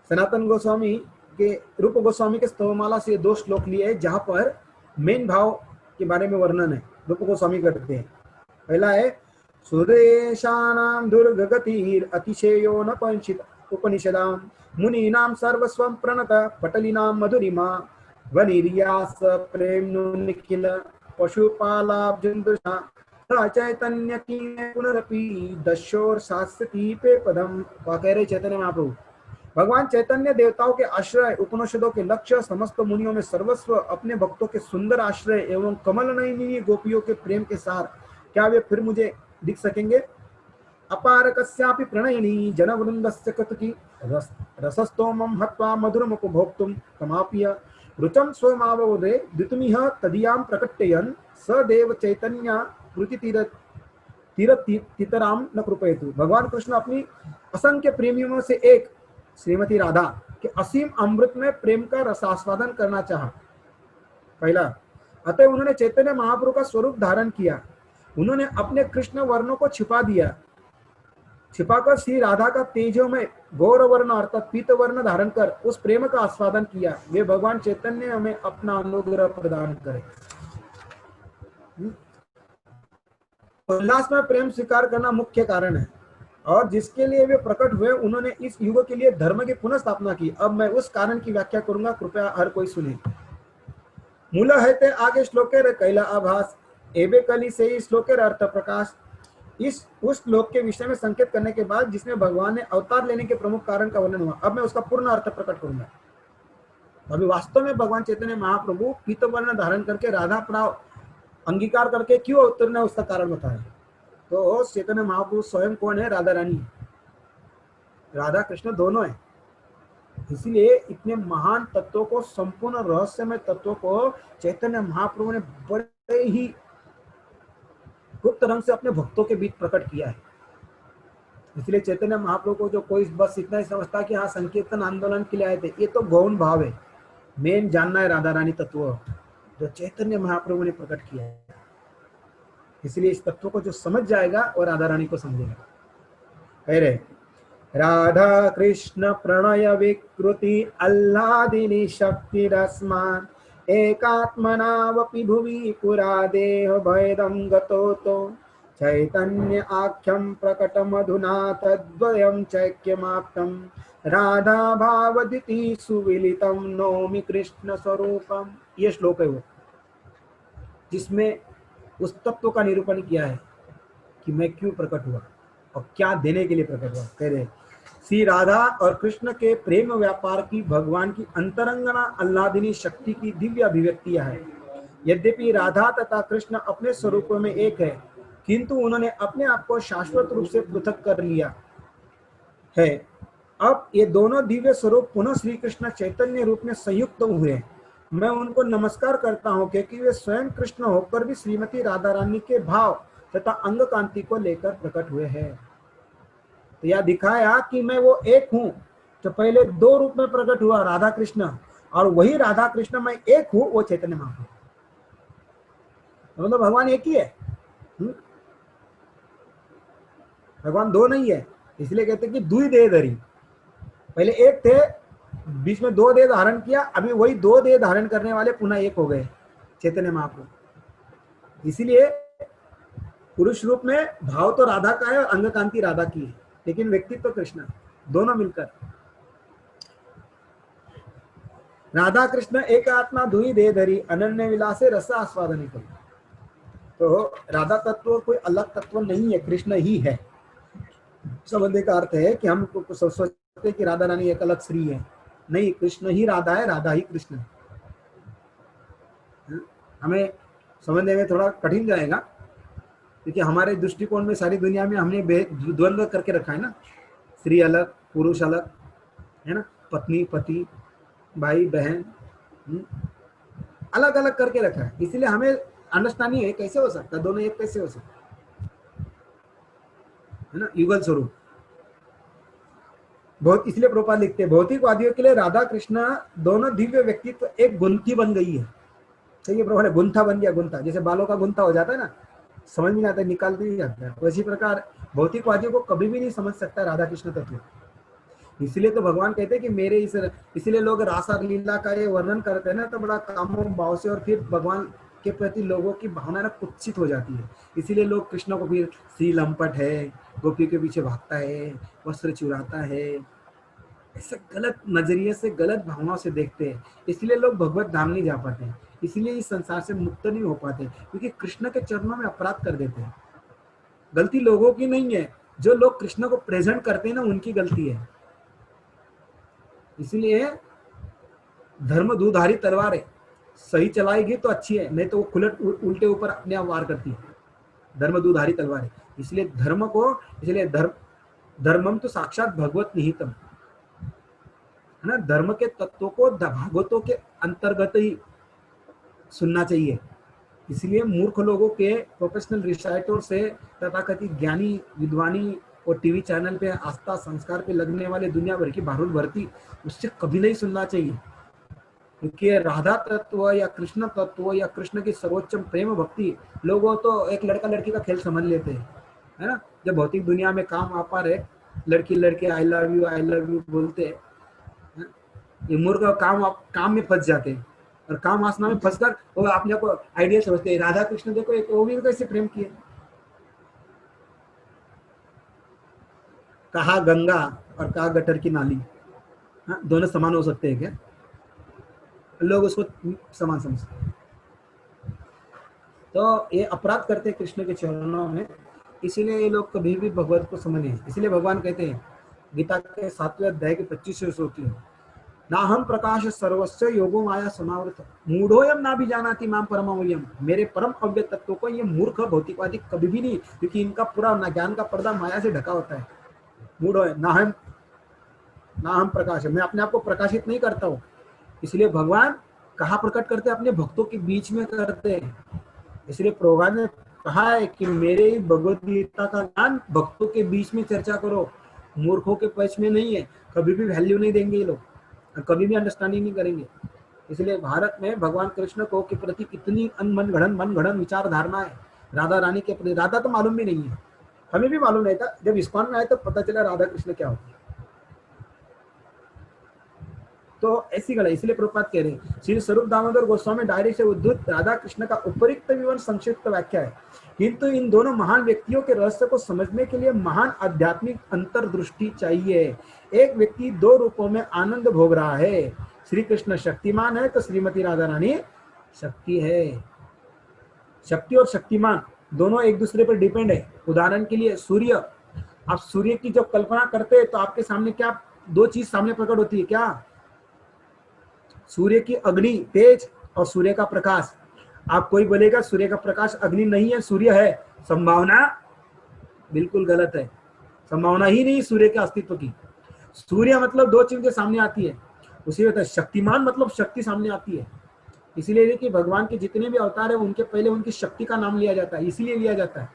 सनातन गोस्वामी के रूप गोस्वामी के स्तवमाला से 2 श्लोक लिए जहां पर मेन भाव के बारे में वर्णन है। रूप गोस्वामी करते हैं। पहला है सुरेशानां दुर्गतिर अतिशयो न पंचित उपनिषदां मुनीनां सर्वस्वं प्रणत पटलिनां मधुरिमा वनिर्यास प्रेम्नो निखिल पशुपालाब्जुन्दुषा चैतन्य की पुनरपि दशोर शास्त्री पे पदम। कह रहे चैतन्य महाप्रभु, भगवान चैतन्य देवताओं के आश्रय, उपनिषदों के लक्ष्य, समस्त मुनियों में सर्वस्व, अपने भक्तों के सुंदर आश्रय एवं कमल नयनी गोपियों के प्रेम के सार, क्या वे फिर मुझे दिख सकेंगे? अपार कस्यापि प्रणयिनी जनवृंदस्य कृतकी रसस्तोमं हत्वा मधुरमुपभोक्तुं तमाप्य रुचं स्वमावोदे द्वितुमिह तदीयां प्रकटयन् स देव चैतन्य तीरतीतराम न कृपयतु। भगवान कृष्ण अपनी असंख्य प्रेमियों से एक श्रीमती राधा के असीम अमृत में प्रेम का रसास्वादन करना चाहा। पहला, अतः उन्होंने चैतन्य महाप्रभु का स्वरूप धारण किया। उन्होंने अपने कृष्ण वर्णों को छिपाकर श्री राधा का तेजोमय गौर वर्ण अर्थात पीत वर्ण धारण कर उस प्रेम का आस्वादन किया। वे भगवान चैतन्य हमें अपना अनुग्रह प्रदान करें। उल्लास में प्रेम स्वीकार करना मुख्य कारण है और जिसके लिए वे प्रकट हुए, उन्होंने इस युग के लिए धर्म की पुनः स्थापना की। अब मैं उस कारण की व्याख्या करूंगा, कृपया हर कोई सुने। मूल है ते आगे श्लोकेर कैला आभास एबे कली से ही श्लोकेर अर्थ प्रकाश। उस श्लोक के विषय में संकेत करने के बाद जिसमें भगवान ने अवतार लेने के प्रमुख कारण का वर्णन हुआ, अब मैं उसका पूर्ण अर्थ प्रकट करूंगा। अभी वास्तव में भगवान चैतन्य महाप्रभु पीत वर्ण धारण करके राधा प्राव अंगीकार करके क्यों अवतरना उसका कारण बताया। तो चैतन्य महाप्रभु स्वयं कौन है? राधा रानी, राधा कृष्ण दोनों है। इसलिए इतने महान तत्वों को, संपूर्ण रहस्यमय तत्वों को चैतन्य महाप्रभु ने बड़े ही गुप्त रंग से अपने भक्तों के बीच प्रकट किया है। इसलिए चैतन्य महाप्रभु को जो कोई बस इतना ही समझता कि हाँ संकीर्तन आंदोलन के लिए आए थे, ये तो गौण भाव है। मेन जानना है राधा रानी तत्व जो चैतन्य महाप्रभु ने प्रकट किया है। इसलिए इस तत्व को जो समझ जाएगा और राधा रानी को समझेगा। कह रहे राधा कृष्ण प्रणय विकृति आह्लादिनी शक्ति रस्मान एकात्मनावपि भुवि पुरा देह भयदं गतोतो चैतन्य आख्यं प्रकट मधुना तद्वयं चैक्यमाप्तं राधा भावदिति सुविलितं नौमि कृष्ण स्वरूपम। ये श्लोक है वो जिसमें उस तत्व का निरूपण किया है कि मैं क्यों प्रकट हुआ और क्या देने के लिए प्रकट हुआ। कह रहे श्री राधा और कृष्ण के प्रेम व्यापार की भगवान की अंतरंगना आह्लादिनी शक्ति की दिव्य अभिव्यक्तियां है। यद्यपि राधा तथा कृष्ण अपने स्वरूप में एक है, किंतु उन्होंने अपने आप को शाश्वत रूप से पृथक कर लिया है। अब ये दोनों दिव्य स्वरूप पुनः श्री कृष्ण चैतन्य रूप में संयुक्त हुए। मैं उनको नमस्कार करता हूँ क्योंकि वे स्वयं कृष्ण होकर भी श्रीमती राधा रानी के भाव तथा अंग कांति को लेकर प्रकट हुए हैं। तो यह दिखाया कि मैं वो एक हूँ जो पहले 2 रूप में प्रकट हुआ, राधा कृष्ण, और वही राधा कृष्ण मैं एक हूँ, वो चैतन्य महाप्रभु। मतलब भगवान एक ही है। भगवान 2 नहीं है, इसलिए कहते कि दुई देह धरी। पहले एक थे, बीच में 2 देह धारण किया, अभी वही 2 देह धारण करने वाले पुनः एक हो गए, चैतन्य महाप्रभु। इसीलिए पुरुष रूप में भाव तो राधा का है और अंग कांति राधा की है, लेकिन व्यक्तित्व तो कृष्ण, दोनों मिलकर। राधा कृष्ण एक आत्मा दुई देह धरी अनन्य विलासे रस आस्वादन करी। तो राधा तत्व कोई अलग तत्व नहीं है, कृष्ण ही है। संबंध का अर्थ है कि हम सोचते कि राधा रानी एक अलग श्री है, नहीं, कृष्ण ही राधा है, राधा ही कृष्ण है। हमें समझने में थोड़ा कठिन जाएगा क्योंकि हमारे दृष्टिकोण में सारी दुनिया में हमने द्वंद्व करके रखा है ना, स्त्री अलग पुरुष अलग है ना, पत्नी पति भाई बहन अलग अलग करके रखा है। इसलिए हमें अंडरस्टैंडिंग है कैसे हो सकता है, दोनों एक कैसे हो सकता है। है ना, युगल स्वरूप। बहुत इसलिए प्रभुपाद लिखते हैं भौतिकवादियों के लिए राधा कृष्ण दोनों दिव्य व्यक्तित्व एक गुंथी बन गई है। सही है प्रभुपाद, गुंथा बन गया, गुंथा जैसे बालों का गुंथा हो जाता है ना, समझ में नहीं आता, निकालते नहीं जाता है, उसी प्रकार भौतिकवादियों को कभी भी नहीं समझ सकता राधा कृष्ण तत्व। इसलिए तो भगवान कहते हैं कि मेरे इस, इसलिए लोग रासा लीला का ये वर्णन करते हैं ना तो बड़ा कामों भाव से, और फिर भगवान के प्रति लोगों की भावना ना कुत्सित हो जाती है। इसीलिए लोग कृष्ण को फिर श्री लंपट है, गोपी के पीछे भागता है, वस्त्र चुराता है, ऐसे गलत नजरिए से, गलत भावनाओं से देखते हैं। इसलिए लोग भगवत धाम नहीं जा पाते, इसलिए इस संसार से मुक्त नहीं हो पाते, क्योंकि कृष्ण के चरणों में अपराध कर देते हैं। गलती लोगों की नहीं है, जो लोग कृष्ण को प्रेजेंट करते हैं ना उनकी गलती है। इसलिए धर्म दुधारी तलवार है, सही चलाएगी तो अच्छी है, नहीं तो वो खुलट उल्टे ऊपर अपने आप वार करती है। धर्म दुधारी तलवार है। इसलिए धर्म को, इसलिए धर्मम तो साक्षात भगवत निहितम है ना, धर्म के तत्वों को भागवतों के अंतर्गत ही सुनना चाहिए। इसलिए मूर्ख लोगों के प्रोफेशनल रिसाइटर से तथाकथित ज्ञानी विद्वानी और टीवी चैनल पे आस्था संस्कार पे लगने वाले दुनिया भर की बारूद भरती, उससे कभी नहीं सुनना चाहिए। क्योंकि राधा तत्व या कृष्ण तत्व या कृष्ण की सर्वोच्च प्रेम भक्ति लोगों तो एक लड़का लड़की का खेल समझ लेते हैं, है ना। जब भौतिक दुनिया में काम आ पा रहे, लड़की लड़के आई लव यू बोलते हैं, ये मूर्ख काम में फंस जाते हैं, और काम वासना में फंसकर वो अपने को आइडिया समझते हैं। राधा कृष्ण देखो एक वो भी कैसे प्रेम किए, कहा गंगा और कहा गटर की नाली, हाँ दोनों समान हो सकते हैं क्या? लोग उसको समान समझते हैं। तो ये अपराध करते हैं कृष्ण के चरणों में, इसीलिए ये लोग कभी भी भगवत को समझ नहीं। इसलिए भगवान कहते हैं गीता के 7वें अध्याय के 25वें श्लोक में, ना हम प्रकाश सर्वस्व योगो माया समावृत मूढ़ोयम ना भी जानाति माम परममयम, मेरे परम अव्य तत्व को ये मूर्ख भौतिकवादी कभी भी नहीं, क्योंकि इनका पूरा ज्ञान का पर्दा माया से ढका होता है। मूढ़ है ना हम प्रकाश है, मैं अपने आप को प्रकाशित नहीं करता हूँ। इसलिए भगवान कहाँ प्रकट करते हैं? अपने भक्तों के बीच में करते हैं। इसलिए प्रभुपाद ने कहा है कि मेरे भगवत गीता का ज्ञान भक्तों के बीच में चर्चा करो, मूर्खों के पक्ष में नहीं है। कभी भी वैल्यू नहीं देंगे ये लोग, कभी भी अंडरस्टैंडिंग नहीं करेंगे। इसलिए भारत में भगवान कृष्ण को के प्रति कितनी मनगढ़ंत विचार धारणा है। राधा रानी के प्रति, राधा तो मालूम भी नहीं है, हमें भी मालूम नहीं था, जब इस्कॉन में आए तो पता चला राधा कृष्ण क्या होती है। तो ऐसी गला, इसलिए प्रभुपाद कह रहे हैं श्री स्वरूप दामोदर गोस्वामी डायरी से उद्धृत राधा कृष्ण का उपरिक्त विवरण संक्षिप्त व्याख्या है, किंतु इन दोनों महान व्यक्तियों के रहस्य को समझने के लिए महान आध्यात्मिक अंतर्दृष्टि चाहिए। एक व्यक्ति दो रूपों में आनंद भोग रहा है, श्री कृष्ण शक्तिमान है तो श्रीमती राधा रानी शक्ति है। शक्ति और शक्तिमान दोनों एक दूसरे पर डिपेंड है। उदाहरण के लिए सूर्य, आप सूर्य की जब कल्पना करते हैं तो आपके सामने क्या दो चीज सामने प्रकट होती है? क्या? सूर्य की अग्नि तेज और सूर्य का प्रकाश। आप कोई बोलेगा सूर्य का प्रकाश अग्नि नहीं है, सूर्य है, संभावना बिल्कुल गलत है। संभावना ही नहीं सूर्य के अस्तित्व की। सूर्य मतलब दो चीजें सामने आती है, उसी वजह शक्तिमान मतलब शक्ति सामने आती है। इसीलिए देखिए भगवान के जितने भी अवतार है उनके पहले उनकी शक्ति का नाम लिया जाता है, इसीलिए लिया जाता है।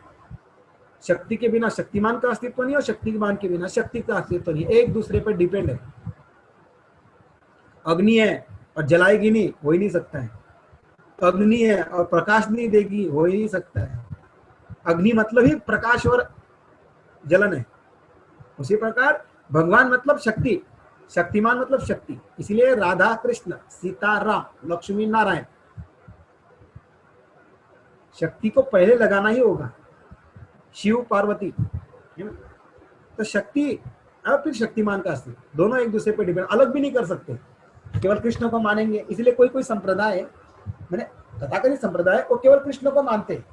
शक्ति के बिना शक्तिमान का अस्तित्व नहीं और शक्तिमान के बिना शक्ति का अस्तित्व नहीं, एक दूसरे पर डिपेंड है। अग्नि है और जलाएगी नहीं, हो ही नहीं सकता है। अग्नि है और प्रकाश नहीं देगी, हो ही नहीं सकता है। अग्नि मतलब ही प्रकाश और जलन है। उसी प्रकार भगवान मतलब शक्ति, शक्तिमान मतलब शक्ति। इसलिए राधा कृष्ण सीता राम लक्ष्मी नारायण, शक्ति को पहले लगाना ही होगा, शिव पार्वती, तो शक्ति और फिर शक्तिमान का अस्तित्व, दोनों एक दूसरे पर डिपेंड, अलग भी नहीं कर सकते। केवल कृष्ण को मानेंगे, इसलिए कोई कोई संप्रदाय है, मैंने तथाकथित संप्रदाय वो केवल कृष्ण को मानते हैं।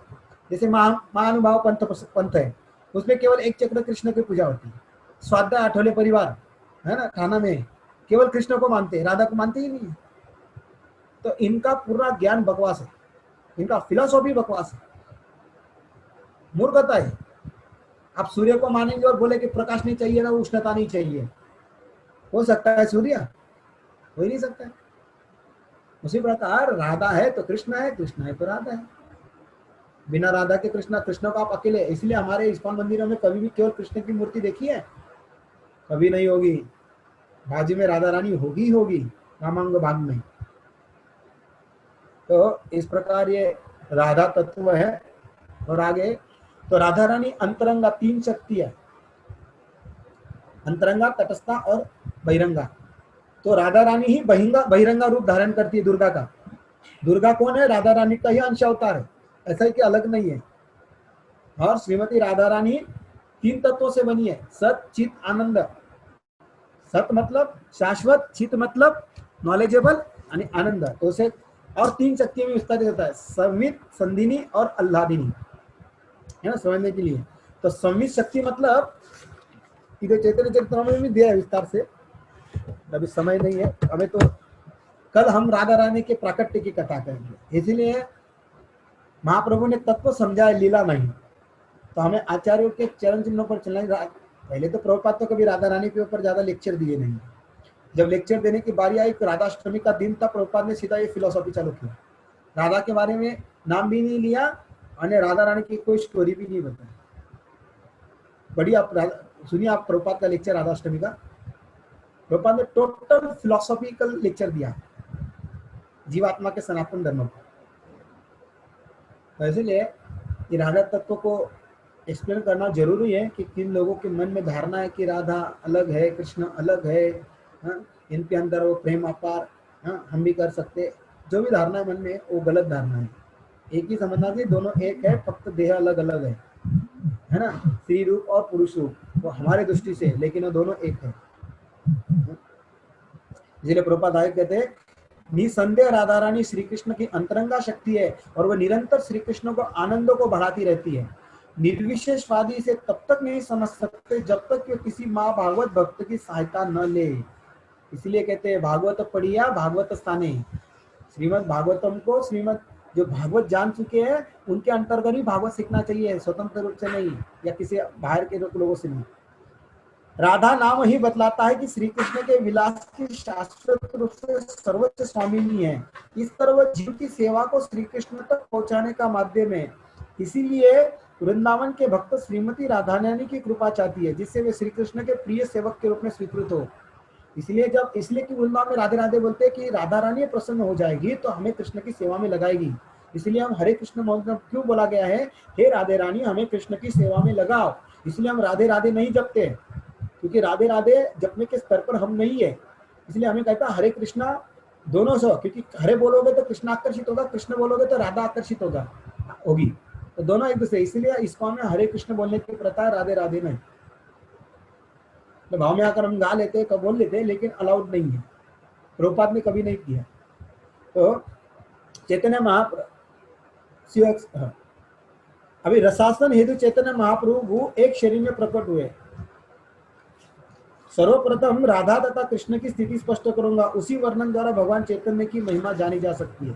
जैसे महानुभाव पंथ है, उसमें केवल एक चक्र कृष्ण की पूजा होती है। स्वाध्याय आठवले परिवार है ना, खाना में केवल कृष्ण को मानते हैं, राधा को मानते ही नहीं। तो इनका पूरा ज्ञान बकवास है, इनका फिलॉसॉफी बकवास है, मूर्खता है। आप सूर्य को मानेंगे और बोले कि प्रकाश नहीं चाहिए ना, उष्णता नहीं चाहिए, हो सकता है सूर्य? हो ही नहीं सकता है। उसी प्रकार राधा है तो कृष्ण है, कृष्ण है तो राधा है। बिना राधा के कृष्ण, कृष्ण को आप अकेले, इसलिए हमारे इस्कॉन मंदिरों में कभी भी केवल कृष्ण की मूर्ति देखी है? कभी नहीं होगी। बाजू में राधा रानी होगी होगी, नामांग भाग में। तो इस प्रकार ये राधा तत्व है। और आगे तो राधा रानी अंतरंगा, 3 शक्ति है, अंतरंगा, तटस्था और बहिरंगा। तो राधा रानी ही बहिरंगा रूप धारण करती है दुर्गा का। दुर्गा कौन है? राधा रानी का ही अंश अवतार है, ऐसा ही कि अलग नहीं है। और श्रीमती राधा रानी 3 तत्वों से बनी है, सत चित आनंद। सत मतलब शाश्वत, चित मतलब नॉलेजेबल आणि आनंद, तो उसे और 3 शक्तियों में विस्तारित होता है, संवित, संधिनी और आह्लादिनी, है ना, समझने के लिए। तो संवित शक्ति मतलब इधर चैतन्य चरितामृत में दिया है विस्तार से, अभी समय नहीं है हमें। तो कल हम राधा रानी के प्राकट्य की कथा करेंगे, इसीलिए महाप्रभु ने तत्व समझाया, लीला नहीं। तो हमें आचार्यों के चरण चिन्हों पर चलना। पहले तो प्रभुपाद तो कभी राधा रानी के ऊपर ज्यादा लेक्चर दिए नहीं। जब लेक्चर देने की बारी आई, राधाष्टमी का दिन था, प्रभुपाद ने सीधा ये फिलोसॉफी चालू किया। राधा के बारे में नाम भी नहीं लिया और राधा रानी की कोई स्टोरी भी नहीं बताई। बढ़िया, आप सुनिए, आप प्रभुपाद का लेक्चर राधाष्टमी का। प्रभुपाद ने टोटल फिलोसॉफिकल लेक्चर दिया जीवात्मा के सनातन धर्म पर। इसलिए ये राधा तत्व को एक्सप्लेन करना जरूरी है कि किन लोगों के मन में धारणा है कि राधा अलग है, कृष्ण अलग है, इनके अंदर वो प्रेम अपार, हम भी कर सकते, जो भी धारणा मन में वो गलत धारणा है। एक ही समझना चाहिए, दोनों एक है, फक्त देह अलग अलग है ना, स्त्री रूप और पुरुष रूप, वो हमारे दृष्टि से, लेकिन वो दोनों एक है। इसलिए प्रभुपाद आगे कहते हैं, निसंदेह राधा रानी श्री कृष्ण की अंतरंगा शक्ति है और वह निरंतर श्री कृष्ण को आनंदों को बढ़ाती रहती है। निर्विशेषवादी इसे तब तक नहीं समझ सकते जब तक कि किसी माँ भागवत भक्त की सहायता न ले। इसलिए कहते हैं भागवत पढ़िया भागवत स्थाने। श्रीमद् भागवतम को, श्रीमद् जो भागवत जान चुके हैं उनके अंतर्गत ही भागवत सीखना चाहिए, स्वतंत्र रूप से नहीं, या किसी बाहर के लोगों से नहीं। राधा नाम ही बतलाता है कि श्री कृष्ण के विलास की शाश्वत रूप से सर्वोच्च स्वामिनी है। इस तरह वह जीव की सेवा को श्री कृष्ण तक पहुंचाने का माध्यम है। इसीलिए वृंदावन के भक्त श्रीमती राधा रानी की कृपा चाहती है, जिससे वे श्री कृष्ण के प्रिय सेवक के रूप में स्वीकृत हो। इसलिए कि वृंदावन में राधे राधे बोलते हैं कि राधा रानी प्रसन्न हो जाएगी तो हमें कृष्ण की सेवा में लगाएगी। इसलिए हम हरे कृष्ण मंत्र क्यों बोला गया है, हे राधे रानी हमें कृष्ण की सेवा में लगाओ। इसलिए हम राधे राधे नहीं जपते, क्योंकि राधे राधे जपने के स्तर पर हम नहीं है। इसलिए हमें कहता हरे कृष्णा दोनों से, क्योंकि हरे बोलोगे तो कृष्ण आकर्षित होगा, कृष्ण बोलोगे तो राधा आकर्षित होगी, तो दोनों एक दूसरे। इसलिए इस्कॉन में हरे कृष्ण बोलने की प्रथा है, राधे राधे नहीं। तो भाव में आकर हम गा लेते हैं, बोल लेते हैं, लेकिन अलाउड नहीं है, प्रभुपाद ने कभी नहीं किया। तो चैतन्य महाप्रभु अभी रसासन हेतु चैतन्य महाप्रभु एक शरीर में प्रकट हुए। सर्वप्रथम राधा तथा कृष्ण की स्थिति स्पष्ट करूंगा, उसी वर्णन द्वारा भगवान चैतन्य की महिमा जानी जा सकती है।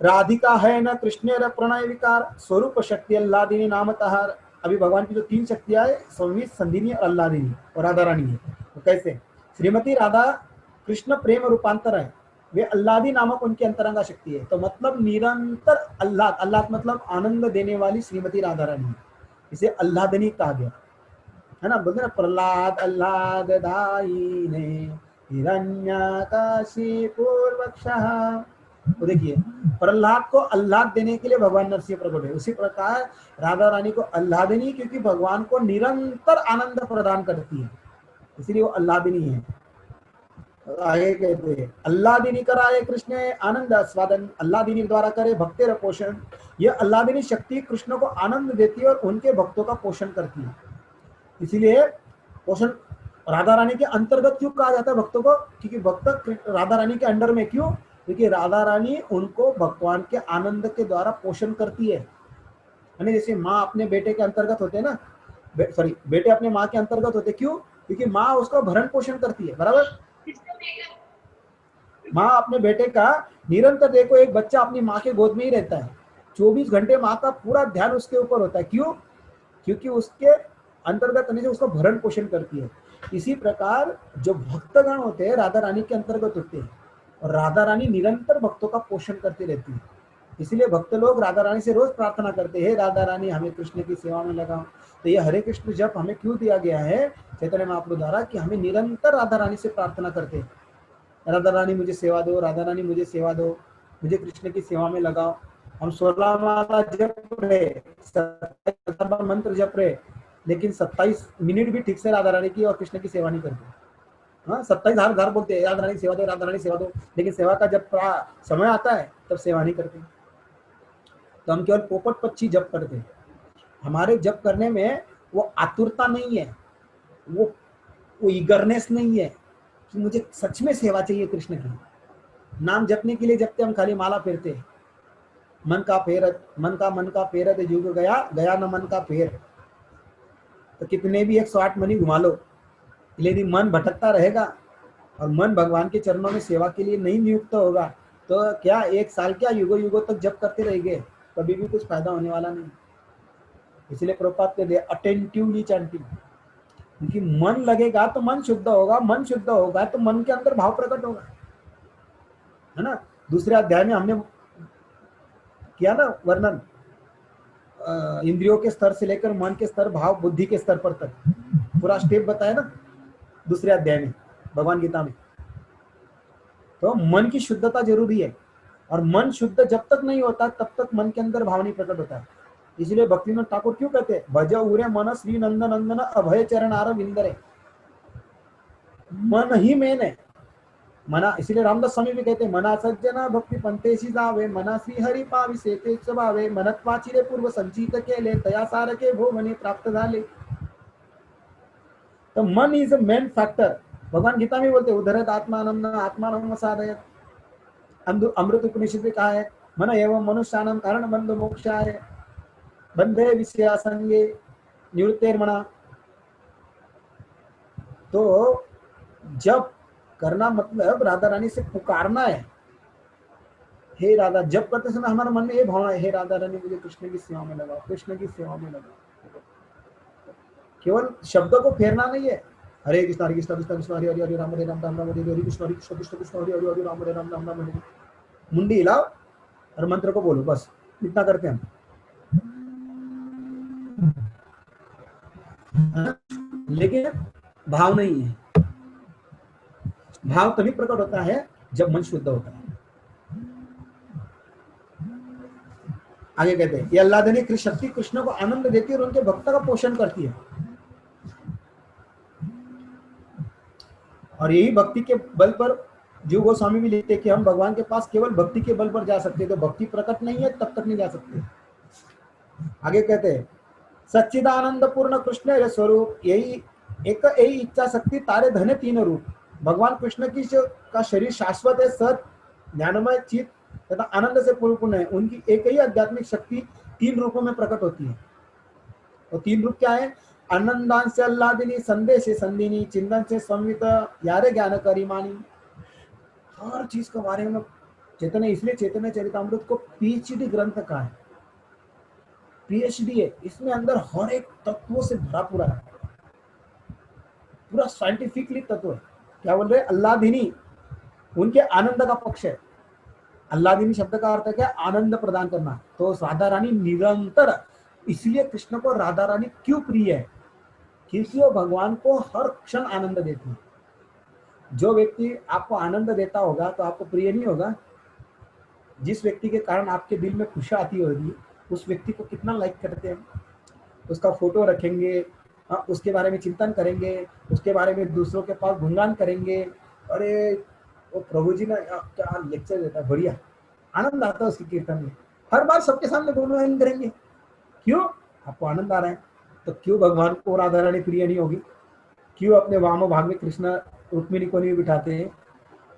राधिका है न कृष्ण प्रणय विकार, स्वरूप शक्ति अल्लादिनी नामतः। अभी भगवान की जो 3 शक्तियां है, संवित, संधिनी और अल्लादिनी और राधा रानी है। तो कैसे? श्रीमती राधा कृष्ण प्रेम रूपांतर है, वे अल्लादी नामक उनकी अंतरंगा शक्ति है। तो मतलब निरंतर अल्लाह मतलब आनंद देने वाली श्रीमती राधा रानी, इसे अल्लादिनी कहा गया है ना। बोलते ना, प्रहलाद अल्लाद दाई ने हिरण्यकाशी पूर्वक्षः। तो देखिए, प्रहलाद को अल्लाह देने के लिए भगवान नरसिंह प्रकट है। उसी प्रकार राधा रानी को अल्लादिनी, क्योंकि भगवान को निरंतर आनंद प्रदान करती है, इसलिए वो अल्लादिनी है। आगे कहते हैं, अल्लादिनी कराए कृष्ण आनंद आस्वादन, अल्लादिनी द्वारा करे भक्तेर पोषण। यह अल्लादिनी शक्ति कृष्ण को आनंद देती है और उनके भक्तों का पोषण करती है। इसीलिए पोषण राधा रानी के अंतर्गत क्यों कहा जाता है भक्तों को, क्योंकि भक्त राधा रानी के अंडर में। क्यों? क्योंकि राधा रानी उनको भगवान के आनंद के द्वारा पोषण करती है। जैसे माँ अपने बेटे के अंतर्गत होते हैं ना, बेटे अपने माँ के अंतर्गत होते, क्यों? क्योंकि माँ उसका भरण पोषण करती है, बराबर। माँ अपने बेटे का निरंतर, देखो एक बच्चा अपनी माँ के गोद में ही रहता है, 24 घंटे माँ का पूरा ध्यान उसके ऊपर होता है। क्यों? क्योंकि उसके अंतर्गत होने से उसका भरण पोषण करती है। इसी प्रकार जो भक्तगण होते हैं राधा रानी के अंतर्गत होते हैं, और राधा रानी निरंतर भक्तों का पोषण करती रहती है। इसलिए भक्त लोग राधा रानी से रोज प्रार्थना करते हैं, राधा रानी हमें कृष्ण की सेवा में लगाओ। तो ये हरे कृष्ण जप हमें क्यों दिया गया है चैतन्य महाप्रभु द्वारा, कि हमें निरंतर राधा रानी से प्रार्थना करते हैं, राधा रानी मुझे सेवा दो, राधा रानी मुझे सेवा दो, मुझे कृष्ण की सेवा में लगाओ। हम 16 माला जप रहे, 27 बार मंत्र जप रहे, लेकिन 27 मिनट भी ठीक से राधा रानी की और कृष्ण की सेवा नहीं करते। हाँ, 27 हर बोलते हैं राधा रानी सेवा दो, राधा रानी सेवा दो, लेकिन सेवा का जब समय आता है तब सेवा नहीं करते। तो हम केवल पोपट पक्षी जप करते हैं। हमारे जप करने में वो आतुरता नहीं है, वो ईगरनेस नहीं है कि मुझे सच में सेवा चाहिए कृष्ण की। नाम जपने के लिए जपते, हम खाली माला फेरते हैं। मन का फेरत युग गया, गया न मन का फेर। तो कितने भी 108 मनी घुमा लो, यदि मन भटकता रहेगा और मन भगवान के चरणों में सेवा के लिए नहीं नियुक्त होगा, तो क्या 1 साल क्या युगों युगों तक जप करते रहेंगे, कभी भी कुछ फायदा होने वाला नहीं। इसलिए प्रभुपाद कहते हैं अटेंटिवली चैंटिंग, क्योंकि मन लगेगा तो मन शुद्ध होगा, मन शुद्ध होगा तो मन के अंदर भाव प्रकट होगा, है ना। दूसरे अध्याय में हमने किया ना वर्णन, इंद्रियों के स्तर से लेकर मन के स्तर, भाव बुद्धि के स्तर पर तक पूरा स्टेप बताया ना दूसरे अध्याय में भगवान गीता में। तो मन की शुद्धता जरूरी है, और मन शुद्ध जब तक नहीं होता तब तक मन के अंदर भाव नहीं प्रकट होता है। इसलिए भक्तिनाथ ठाकुर क्यों कहते हैं भज उरे मन श्री नंदन नंदन अभय चरण आर विंदरे। मन ही मेन है, मना। इसलिए रामदास स्वामी भी कहते हैं मना सज्जना भक्ति पंथेशी जावे, मना श्री हरि पावी सेते स्वभावे, मनत वाचिरे पूर्व संचित केले, तया सारके भोगने प्राप्त झाले। तो मन इज अ मेन फैक्टर। भगवान गीता में बोलते उधरत आत्मानम साधयत। अमृत उपनिषद में कहा है मन एवं मनुष्यानम कारण बंध मोक्षाय, बंधे विषया संगे निवृत्तेर्मणा। तो जब करना मतलब राधा रानी से पुकारना है, हे राधा। जब करते समय हमारे मन में ये भावना है, हे राधा रानी मुझे कृष्ण की सेवा में लगाओ, कृष्ण की सेवा में लगाओ। केवल शब्दों को फेरना नहीं है, हरे कृष्ण कृष्ण कृष्ण हरे हरे, हरे राम राम राम हरे हरे कृष्ण कृष्ण कृष्ण हरे हरे, हरे राम राम राम हरे। मुंडी हिलाओ और मंत्र को बोलो, बस इतना करते हैं हम। लेकिन भाव नहीं है। भाव तभी प्रकट होता है जब मन शुद्ध होता है। आगे कहते हैं ये अल्लाह शक्ति कृष्ण को आनंद देती है और उनके भक्त का पोषण करती है। और यही भक्ति के बल पर जीव गोस्वामी भी लिखते हैं कि हम भगवान के पास केवल भक्ति के बल पर जा सकते हैं। तो भक्ति प्रकट नहीं है तब तक नहीं जा सकते। आगे कहते हैं सच्चिदानंद पूर्ण कृष्ण स्वरूप, यही यही इच्छा शक्ति तारे धने 3 रूप। भगवान कृष्ण की का शरीर शाश्वत है, सत ज्ञानमय चित तथा आनंद से पूर्ण है। उनकी एक ही आध्यात्मिक शक्ति 3 रूपों में प्रकट होती है। तो 3 रूप क्या है? आनंदान से अल्लादिनी, संदेश से संदिनी, चिंतन से संवित, यारे ज्ञान करीमानी। हर चीज के बारे में चैतन्य, इसलिए चैतन्य चरितामृत को पीएचडी ग्रंथ कहा है। पीएचडी है इसमें, अंदर हर एक तत्वों से भरा पूरा है, पूरा साइंटिफिकली तत्व है। क्या बोल रहे हैं? अल्लादिनी, उनके आनंद का पक्ष है। अल्लादिनी शब्द का अर्थ है क्या? आनंद प्रदान करना। तो राधा रानी निरंतर, इसलिए कृष्ण को राधा रानी क्यों प्रिय है? क्योंकि वो भगवान को हर क्षण आनंद देती है। जो व्यक्ति आपको आनंद देता होगा तो आपको प्रिय नहीं होगा। जिस व्यक्ति के कारण आपके दिल में खुशी आती होगी उस व्यक्ति को कितना लाइक करते हैं, उसका फोटो रखेंगे, उसके बारे में चिंतन करेंगे, उसके बारे में दूसरों के पास गुणगान करेंगे। अरे वो प्रभु जी ने क्या लेक्चर देता है, बढ़िया, आनंद आता है उसकी कीर्तन में। हर बार सबके सामने गुणगान करेंगे। क्यों? आपको आनंद आ रहा है। तो क्यों भगवान को राधा रानी प्रिय नहीं होगी? क्यों अपने वामो भाग में कृष्ण रुक्मिणी को नहीं बिठाते हैं?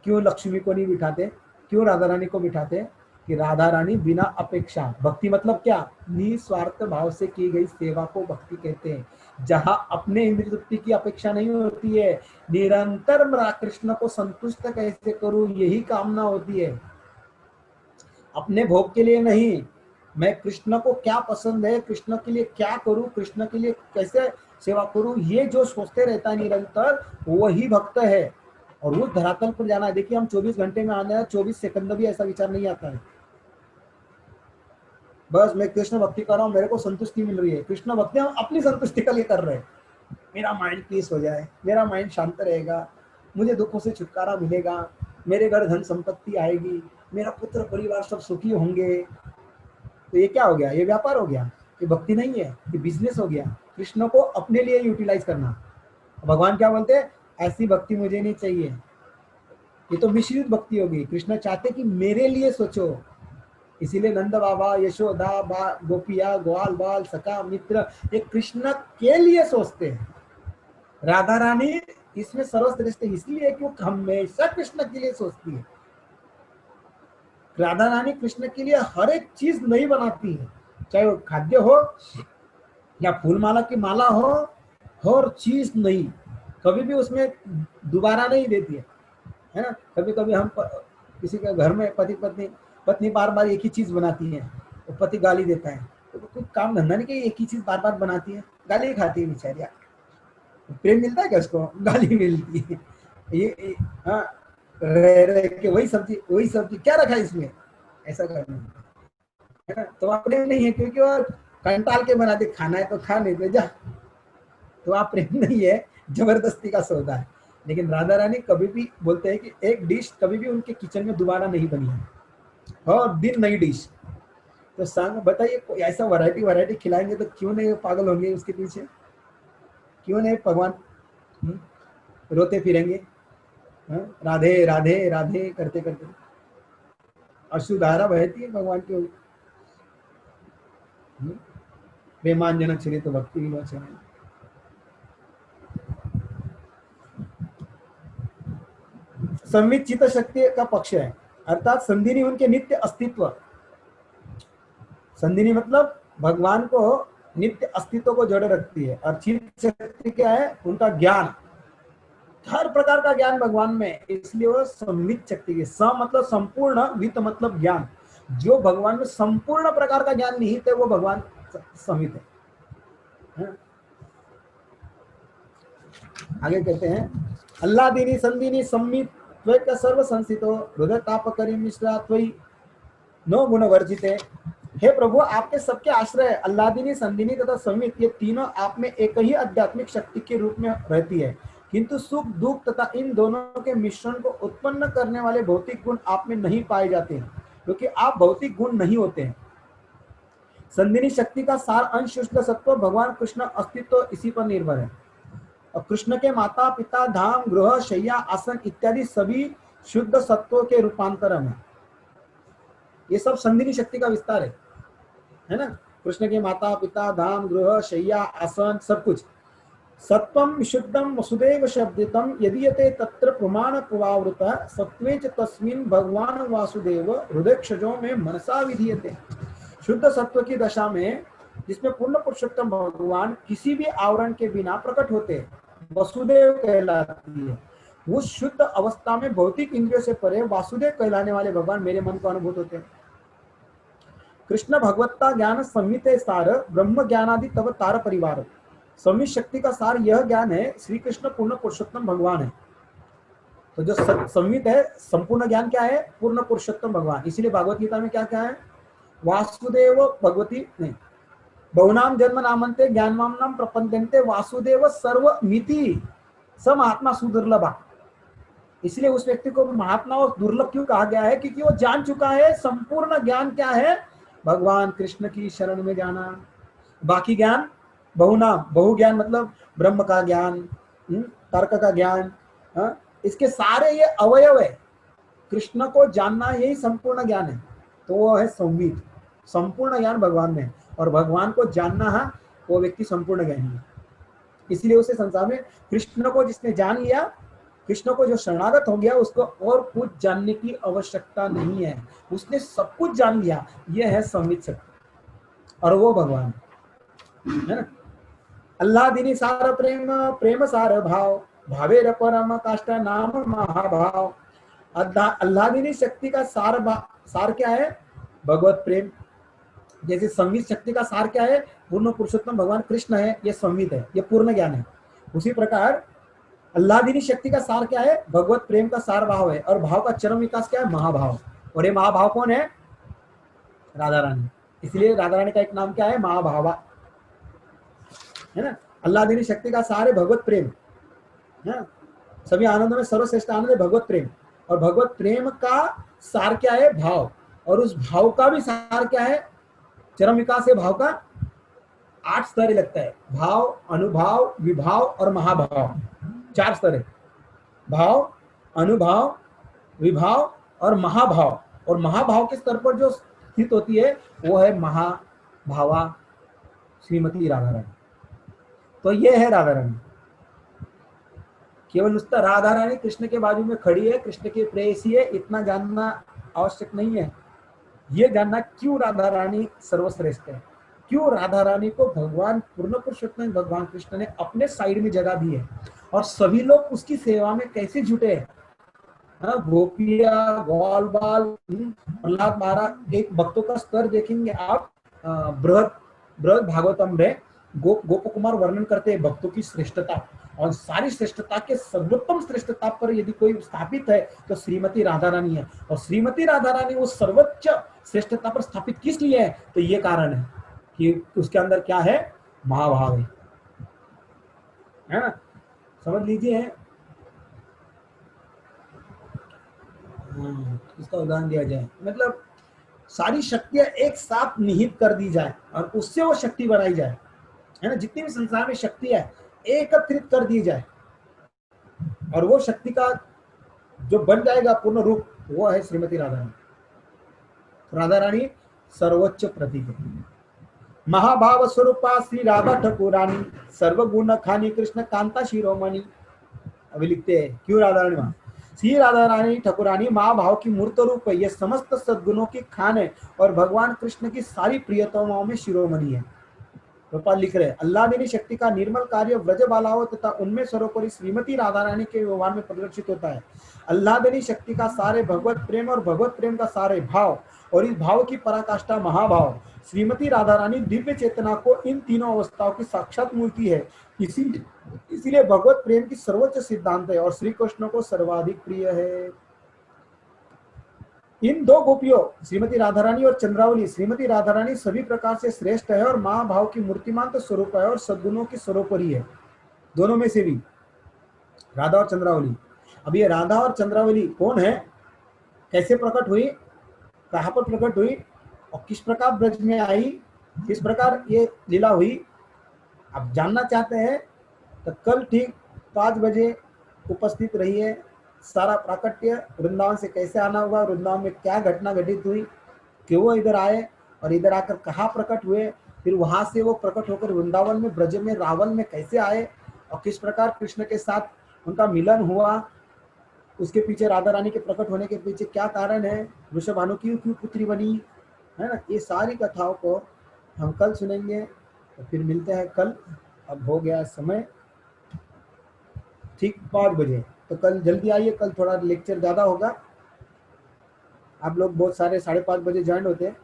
क्यों लक्ष्मी को नहीं बिठाते? क्यों राधा रानी को बिठाते हैं? कि राधा रानी बिना अपेक्षा, भक्ति मतलब क्या? निस्वार्थ भाव से की गई सेवा को भक्ति कहते हैं। जहां अपने इंद्रिय तृप्ति की अपेक्षा नहीं होती है, निरंतर कृष्ण को संतुष्ट कैसे करूं यही कामना होती है, अपने भोग के लिए नहीं। मैं कृष्ण को क्या पसंद है, कृष्ण के लिए क्या करूं, कृष्ण के लिए कैसे सेवा करूं, ये जो सोचते रहता है निरंतर, वही भक्त है। और वो धरातल पर जाना है। देखिए हम 24 घंटे में आना है, 24 सेकंड भी ऐसा विचार नहीं आता है। बस मैं कृष्ण भक्ति कर रहा हूँ, मेरे को संतुष्टि मिल रही है। कृष्ण भक्ति हम अपनी संतुष्टि के लिए कर रहे हैं, मेरा माइंड पीस हो जाए, मेरा माइंड शांत रहेगा, मुझे दुखों से छुटकारा मिलेगा, मेरे घर धन संपत्ति आएगी, मेरा पुत्र परिवार सब सुखी होंगे। तो ये क्या हो गया? ये व्यापार हो गया, ये भक्ति नहीं है, ये बिजनेस हो गया, कृष्ण को अपने लिए यूटिलाइज करना। भगवान क्या बोलते हैं? ऐसी भक्ति मुझे नहीं चाहिए, ये तो मिश्रित भक्ति होगी। कृष्ण चाहते कि मेरे लिए सोचो, इसीलिए नंद बाबा, यशोदा, गोपिया, ग्वाल बाल, सखा मित्र, ये कृष्ण के लिए सोचते हैं। राधा रानी इसमें सर्वश्रेष्ठ इसलिए क्योंकि हमेशा कृष्ण के लिए सोचती है। राधा रानी कृष्ण के लिए हर एक चीज नई बनाती है, चाहे वो खाद्य हो या फूल माला की माला हो, हर चीज नई, कभी भी उसमें दोबारा नहीं देती है ना। कभी कभी हम किसी के घर में पत्नी बार बार एक ही चीज बनाती है, तो पति गाली देता है, तो कुछ काम धंधा नहीं कि एक ही चीज बार बार बनाती है, गाली खाती है बेचारी। प्रेम मिलता है क्या उसको? गाली मिलती है। ये हाँ, रह रह के वही सब्जी क्या रखा है इसमें, ऐसा करना है ना। तो वहाँ प्रेम नहीं है, क्योंकि वो कंटाल के बना दे, खाना है तो खा, नहीं तो जा। तो वहाँ प्रेम नहीं है, जबरदस्ती का सौदा है। लेकिन राधा रानी कभी भी बोलते हैं कि एक डिश कभी भी उनके किचन में दोबारा नहीं बनी है, हर दिन नई डिश। तो सांग बताइए, ऐसा वैरायटी खिलाएंगे तो क्यों नहीं पागल होंगे उसके पीछे, क्यों नहीं भगवान रोते फिरेंगे? राधे राधे राधे करते करते अश्रुधारा बहती है भगवान के। प्रेमांजन चरित भक्ति विलोचन। संवित चित्त शक्ति का पक्ष है, अर्थात संधिनी उनके नित्य अस्तित्व। संधिनी मतलब भगवान को नित्य अस्तित्व को जोड़े रखती है। और चित्त शक्ति क्या है? उनका ज्ञान, हर प्रकार का ज्ञान भगवान में, इसलिए वो संवित शक्ति है। स मतलब संपूर्ण, वित्त मतलब ज्ञान। जो भगवान में संपूर्ण प्रकार का ज्ञान निहित है वो भगवान संवित है। आगे कहते हैं, अल्लादीनी संदिनी संमित त्वैक सर्व संसितो हृदय तापकरी मिश्रा त्वयि नो गुण वर्जिते। हे प्रभु, आपके सबके आश्रय अल्लादीनी, संदिनी तथा संमित, ये तीनों आप में एक ही आध्यात्मिक शक्ति के रूप में रहती है, किंतु सुख दुख तथा इन दोनों के मिश्रण को उत्पन्न करने वाले भौतिक गुण आप में नहीं पाए जाते हैं, क्योंकि आप भौतिक गुण नहीं होते हैं। संदिनी शक्ति का सार अंश शुष्क सत्व भगवान कृष्ण अस्तित्व इसी पर निर्भर है। और कृष्ण के माता पिता, धाम, गृह, शैया, आसन इत्यादि सभी शुद्ध सत्वों के रूपांतरण है। ये सब संदिनी शक्ति का विस्तार है ना। कृष्ण के माता पिता, धाम, गृह, शैया, आसन, सब कुछ। सत्वम शुद्धम वसुदेव शब्दितम यदीयते तत्र प्रमाण प्रवावृतः सत्वेच तस्मिन् भगवान वासुदेव हृदयक्षजों में मनसा विधीयते। शुद्ध सत्व की दशा में, जिसमें पूर्ण पुरुषोत्तम भगवान किसी भी आवरण के बिना प्रकट होते हैं, वसुदेव कहलाती है। उस शुद्ध अवस्था में भौतिक इंद्रियों से परे वासुदेव कहलाने वाले भगवान मेरे मन को अनुभूत होते हैं। कृष्ण भगवत्ता ज्ञान संहित सार ब्रह्म ज्ञानादि तब तार परिवार। संहित शक्ति का सार यह ज्ञान है, श्री कृष्ण पूर्ण पुरुषोत्तम भगवान है। तो जो संहित है, संपूर्ण ज्ञान क्या है? पूर्ण पुरुषोत्तम भगवान। इसीलिए भागवत गीता में क्या क्या है? वासुदेव भगवती नहीं, बहुनाम जन्म नामंते ज्ञानवाम प्रपंचन्ते वासुदेव सर्वमिति स महात्मा सुदुर्लभा। इसलिए उस व्यक्ति को महात्मा और दुर्लभ क्यों कहा गया है? क्योंकि वो जान चुका है संपूर्ण ज्ञान क्या है? भगवान कृष्ण की शरण में जाना। बाकी ज्ञान बहुनाम, बहु ज्ञान मतलब ब्रह्म का ज्ञान, तर्क का ज्ञान, इसके सारे ये अवयव है। कृष्ण को जानना यही संपूर्ण ज्ञान है। तो वो है संवित, संपूर्ण ज्ञान भगवान में। और भगवान को जानना है, वो व्यक्ति संपूर्ण ज्ञानी है। इसलिए उसे संसार में कृष्ण को जिसने जान लिया, कृष्ण को जो शरणागत हो गया, उसको और कुछ जानने की आवश्यकता नहीं है। उसने सब कुछ जान लिया। यह है संवित शक्ति, और वो भगवान है ना। अल्लादीनी सार प्रेम, प्रेम सार भाव, भावेर परम काष्ठा नाम महाभाव। अल्लादीनी शक्ति का सार क्या है? भगवत प्रेम। जैसे संवित शक्ति का सार क्या है? पूर्ण पुरुषोत्तम भगवान कृष्ण है, ये संवित है, ये पूर्ण ज्ञान है। उसी प्रकार अल्लादीनी शक्ति का सार क्या है? भगवत प्रेम का सार भाव है। और भाव का चरम विकास क्या है? महाभाव। और ये महाभाव कौन है? राधा रानी। इसलिए राधा रानी का एक नाम क्या है, महाभावा, है ना। अल्लाह देनी शक्ति का सारे भगवत प्रेम है, सभी आनंदों में सर्वश्रेष्ठ आनंद है भगवत प्रेम। और भगवत प्रेम का सार क्या है, भाव। और उस भाव का भी सार क्या है, चरम विकास है भाव का 8 स्तर लगता है, भाव, अनुभाव, विभाव और महाभाव, 4 स्तर है। भाव, अनुभाव, विभाव और महाभाव। और महाभाव के स्तर पर जो स्थित होती है वो है महाभावा श्रीमती राधा रानी। तो ये है राधा रानी। केवल उसका राधा रानी कृष्ण के बाजू में खड़ी है, कृष्ण की प्रेयसी है, इतना जानना आवश्यक नहीं है। ये जानना क्यों राधा रानी सर्वश्रेष्ठ है, क्यों राधा रानी को भगवान पूर्ण पुरुषोत्तम भगवान कृष्ण ने अपने साइड में जगह दी है और सभी लोग उसकी सेवा में कैसे जुटे हैं। गोपिया, ग्वाल बाल, प्रहलाद महाराज, एक भक्तों का स्तर देखेंगे आप। बृहद भागवतम में गोप कुमार वर्णन करते हैं भक्तों की श्रेष्ठता, और सारी श्रेष्ठता के सर्वोत्तम श्रेष्ठता पर यदि कोई स्थापित है तो श्रीमती राधा रानी है। और श्रीमती राधा रानी वो सर्वोच्च श्रेष्ठता पर स्थापित किस लिए है, तो ये कारण है कि उसके अंदर क्या है, महाभाव है ना। समझ लीजिए, इसका उदाहरण दिया जाए, मतलब सारी शक्तियां एक साथ निहित कर दी जाए और उससे वो शक्ति बनाई जाए, है ना। जितनी भी संसार में शक्ति है एकत्रित कर दी जाए और वो शक्ति का जो बन जाएगा पूर्ण रूप, वो है श्रीमती राधा रानी। राधा रानी सर्वोच्च प्रतीक है। महाभाव स्वरूपा श्री राधा ठाकुरानी, सर्वगुण खानी कृष्ण कांता शिरोमणि। अभी लिखते हैं क्यों राधा रानी वहां, श्री राधा रानी ठाकुरानी महाभाव की मूर्त रूप है, यह समस्त सद्गुणों की खान है और भगवान कृष्ण की सारी प्रियतमाओं में शिरोमणि है। गोपाल लिख रहे हैं, अल्लाह देनी शक्ति का निर्मल कार्य व्रज बालाओं तथा उनमें सर्वोपरि श्रीमती राधा रानी के व्यवहार में प्रदर्शित होता है। अल्लाह देनी शक्ति का सारे भगवत प्रेम और भगवत प्रेम का सारे भाव और इस भाव की पराकाष्ठा महाभाव श्रीमती राधा रानी दिव्य चेतना को इन तीनों अवस्थाओं की साक्षात मूर्ति है। इसीलिए भगवत प्रेम की सर्वोच्च सिद्धांत है और श्री कृष्ण को सर्वाधिक प्रिय है। इन दो गोपियों श्रीमती राधा रानी और चंद्रावली, श्रीमती राधा रानी सभी प्रकार से श्रेष्ठ है और महाभाव की मूर्तिमांत स्वरूप है और सद्गुणों की स्वरूपरी है। दोनों में से भी राधा और चंद्रावली। अब ये राधा और चंद्रावली कौन है, कैसे प्रकट हुई, कहां पर प्रकट हुई और किस प्रकार ब्रज में आई, किस प्रकार ये लीला हुई, आप जानना चाहते हैं तो कल ठीक 5 बजे उपस्थित रहिए। सारा प्राकट्य वृंदावन से कैसे आना हुआ, वृंदावन में क्या घटना घटित हुई, कि वो इधर आए और इधर आकर कहाँ प्रकट हुए, फिर वहां से वो प्रकट होकर वृंदावन में ब्रज में रावण में कैसे आए और किस प्रकार कृष्ण के साथ उनका मिलन हुआ, उसके पीछे राधा रानी के प्रकट होने के पीछे क्या कारण है, वृषभानु की क्यों पुत्री बनी, है ना। ये सारी कथाओं को हम कल सुनेंगे। तो फिर मिलते हैं कल। अब हो गया समय ठीक 5 बजे, तो कल जल्दी आइए, कल थोड़ा लेक्चर ज़्यादा होगा। आप लोग बहुत सारे 5:30 बजे ज्वाइन होते हैं,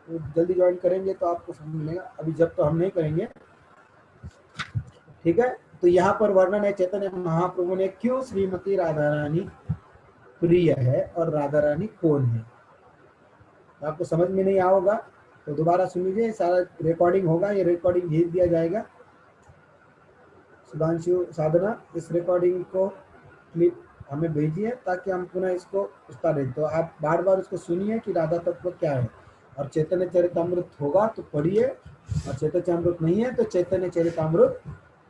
तो जल्दी ज्वाइन करेंगे तो आपको समझ मिलेगा। अभी जब तो हम नहीं करेंगे, ठीक है। तो यहाँ पर वर्णन है चैतन्य महाप्रभु ने क्यों श्रीमती राधा रानी प्रिय है और राधा रानी कौन है। तो आपको समझ में नहीं आओगा तो दोबारा सुन लीजिए, सारा रिकॉर्डिंग होगा, ये रिकॉर्डिंग भेज दिया जाएगा। सुधांशु साधना, इस रिकॉर्डिंग को क्लिप हमें भेजिए ताकि हम पुनः इसको उतारें। तो आप बार बार उसको सुनिए कि राधा तत्व क्या है। और चैतन्य चरितामृत होगा तो पढ़िए, और चैतन्य चरितामृत नहीं है तो चैतन्य चरितामृत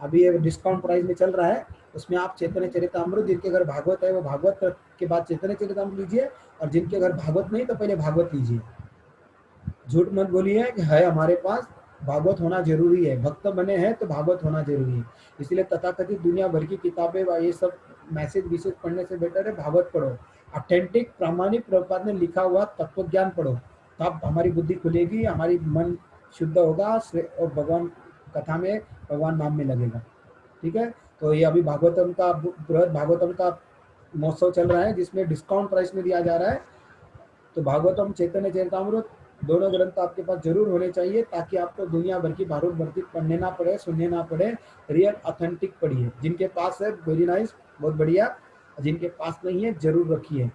अभी ये डिस्काउंट प्राइस में चल रहा है, उसमें आप चैतन्य चरितामृत, जिनके घर भागवत है वो भागवत के बाद चैतन्य चरितामृत लीजिए, और जिनके घर भागवत नहीं तो पहले भागवत लीजिए। झूठ मत बोलिए कि है हमारे पास, भागवत होना जरूरी है, भक्त बने हैं तो भागवत होना जरूरी है। इसलिए तथाकथित दुनिया भर की किताबें ये सब मैसेज पढ़ने से बेटर है भागवत पढ़ो। ऑथेंटिक प्रामाणिक प्रभुपाद ने लिखा हुआ तत्व ज्ञान पढ़ो, तब हमारी बुद्धि खुलेगी, हमारी मन शुद्ध होगा और भगवान कथा में, भगवान नाम में लगेगा। ठीक है। तो ये अभी भागवतम का, बृहद भागवतम का महोत्सव चल रहा है जिसमें डिस्काउंट प्राइस में दिया जा रहा है। तो भागवतम, चैतन्य चरितामृत दोनों ग्रंथ आपके पास जरूर होने चाहिए, ताकि आपको दुनिया भर की भारूद भर्ती पढ़ने ना पड़े, सुनने ना पड़े। रियल ऑथेंटिक पढ़िए। जिनके पास है वेरी नाइस, बहुत बढ़िया, जिनके पास नहीं है जरूर रखिए।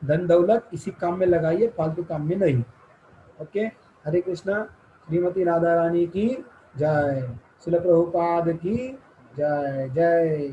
धन दौलत इसी काम में लगाइए, फालतू काम में नहीं। ओके, हरे कृष्णा। श्रीमती राधा रानी की जय। श्रील प्रभुपाद की जय जय।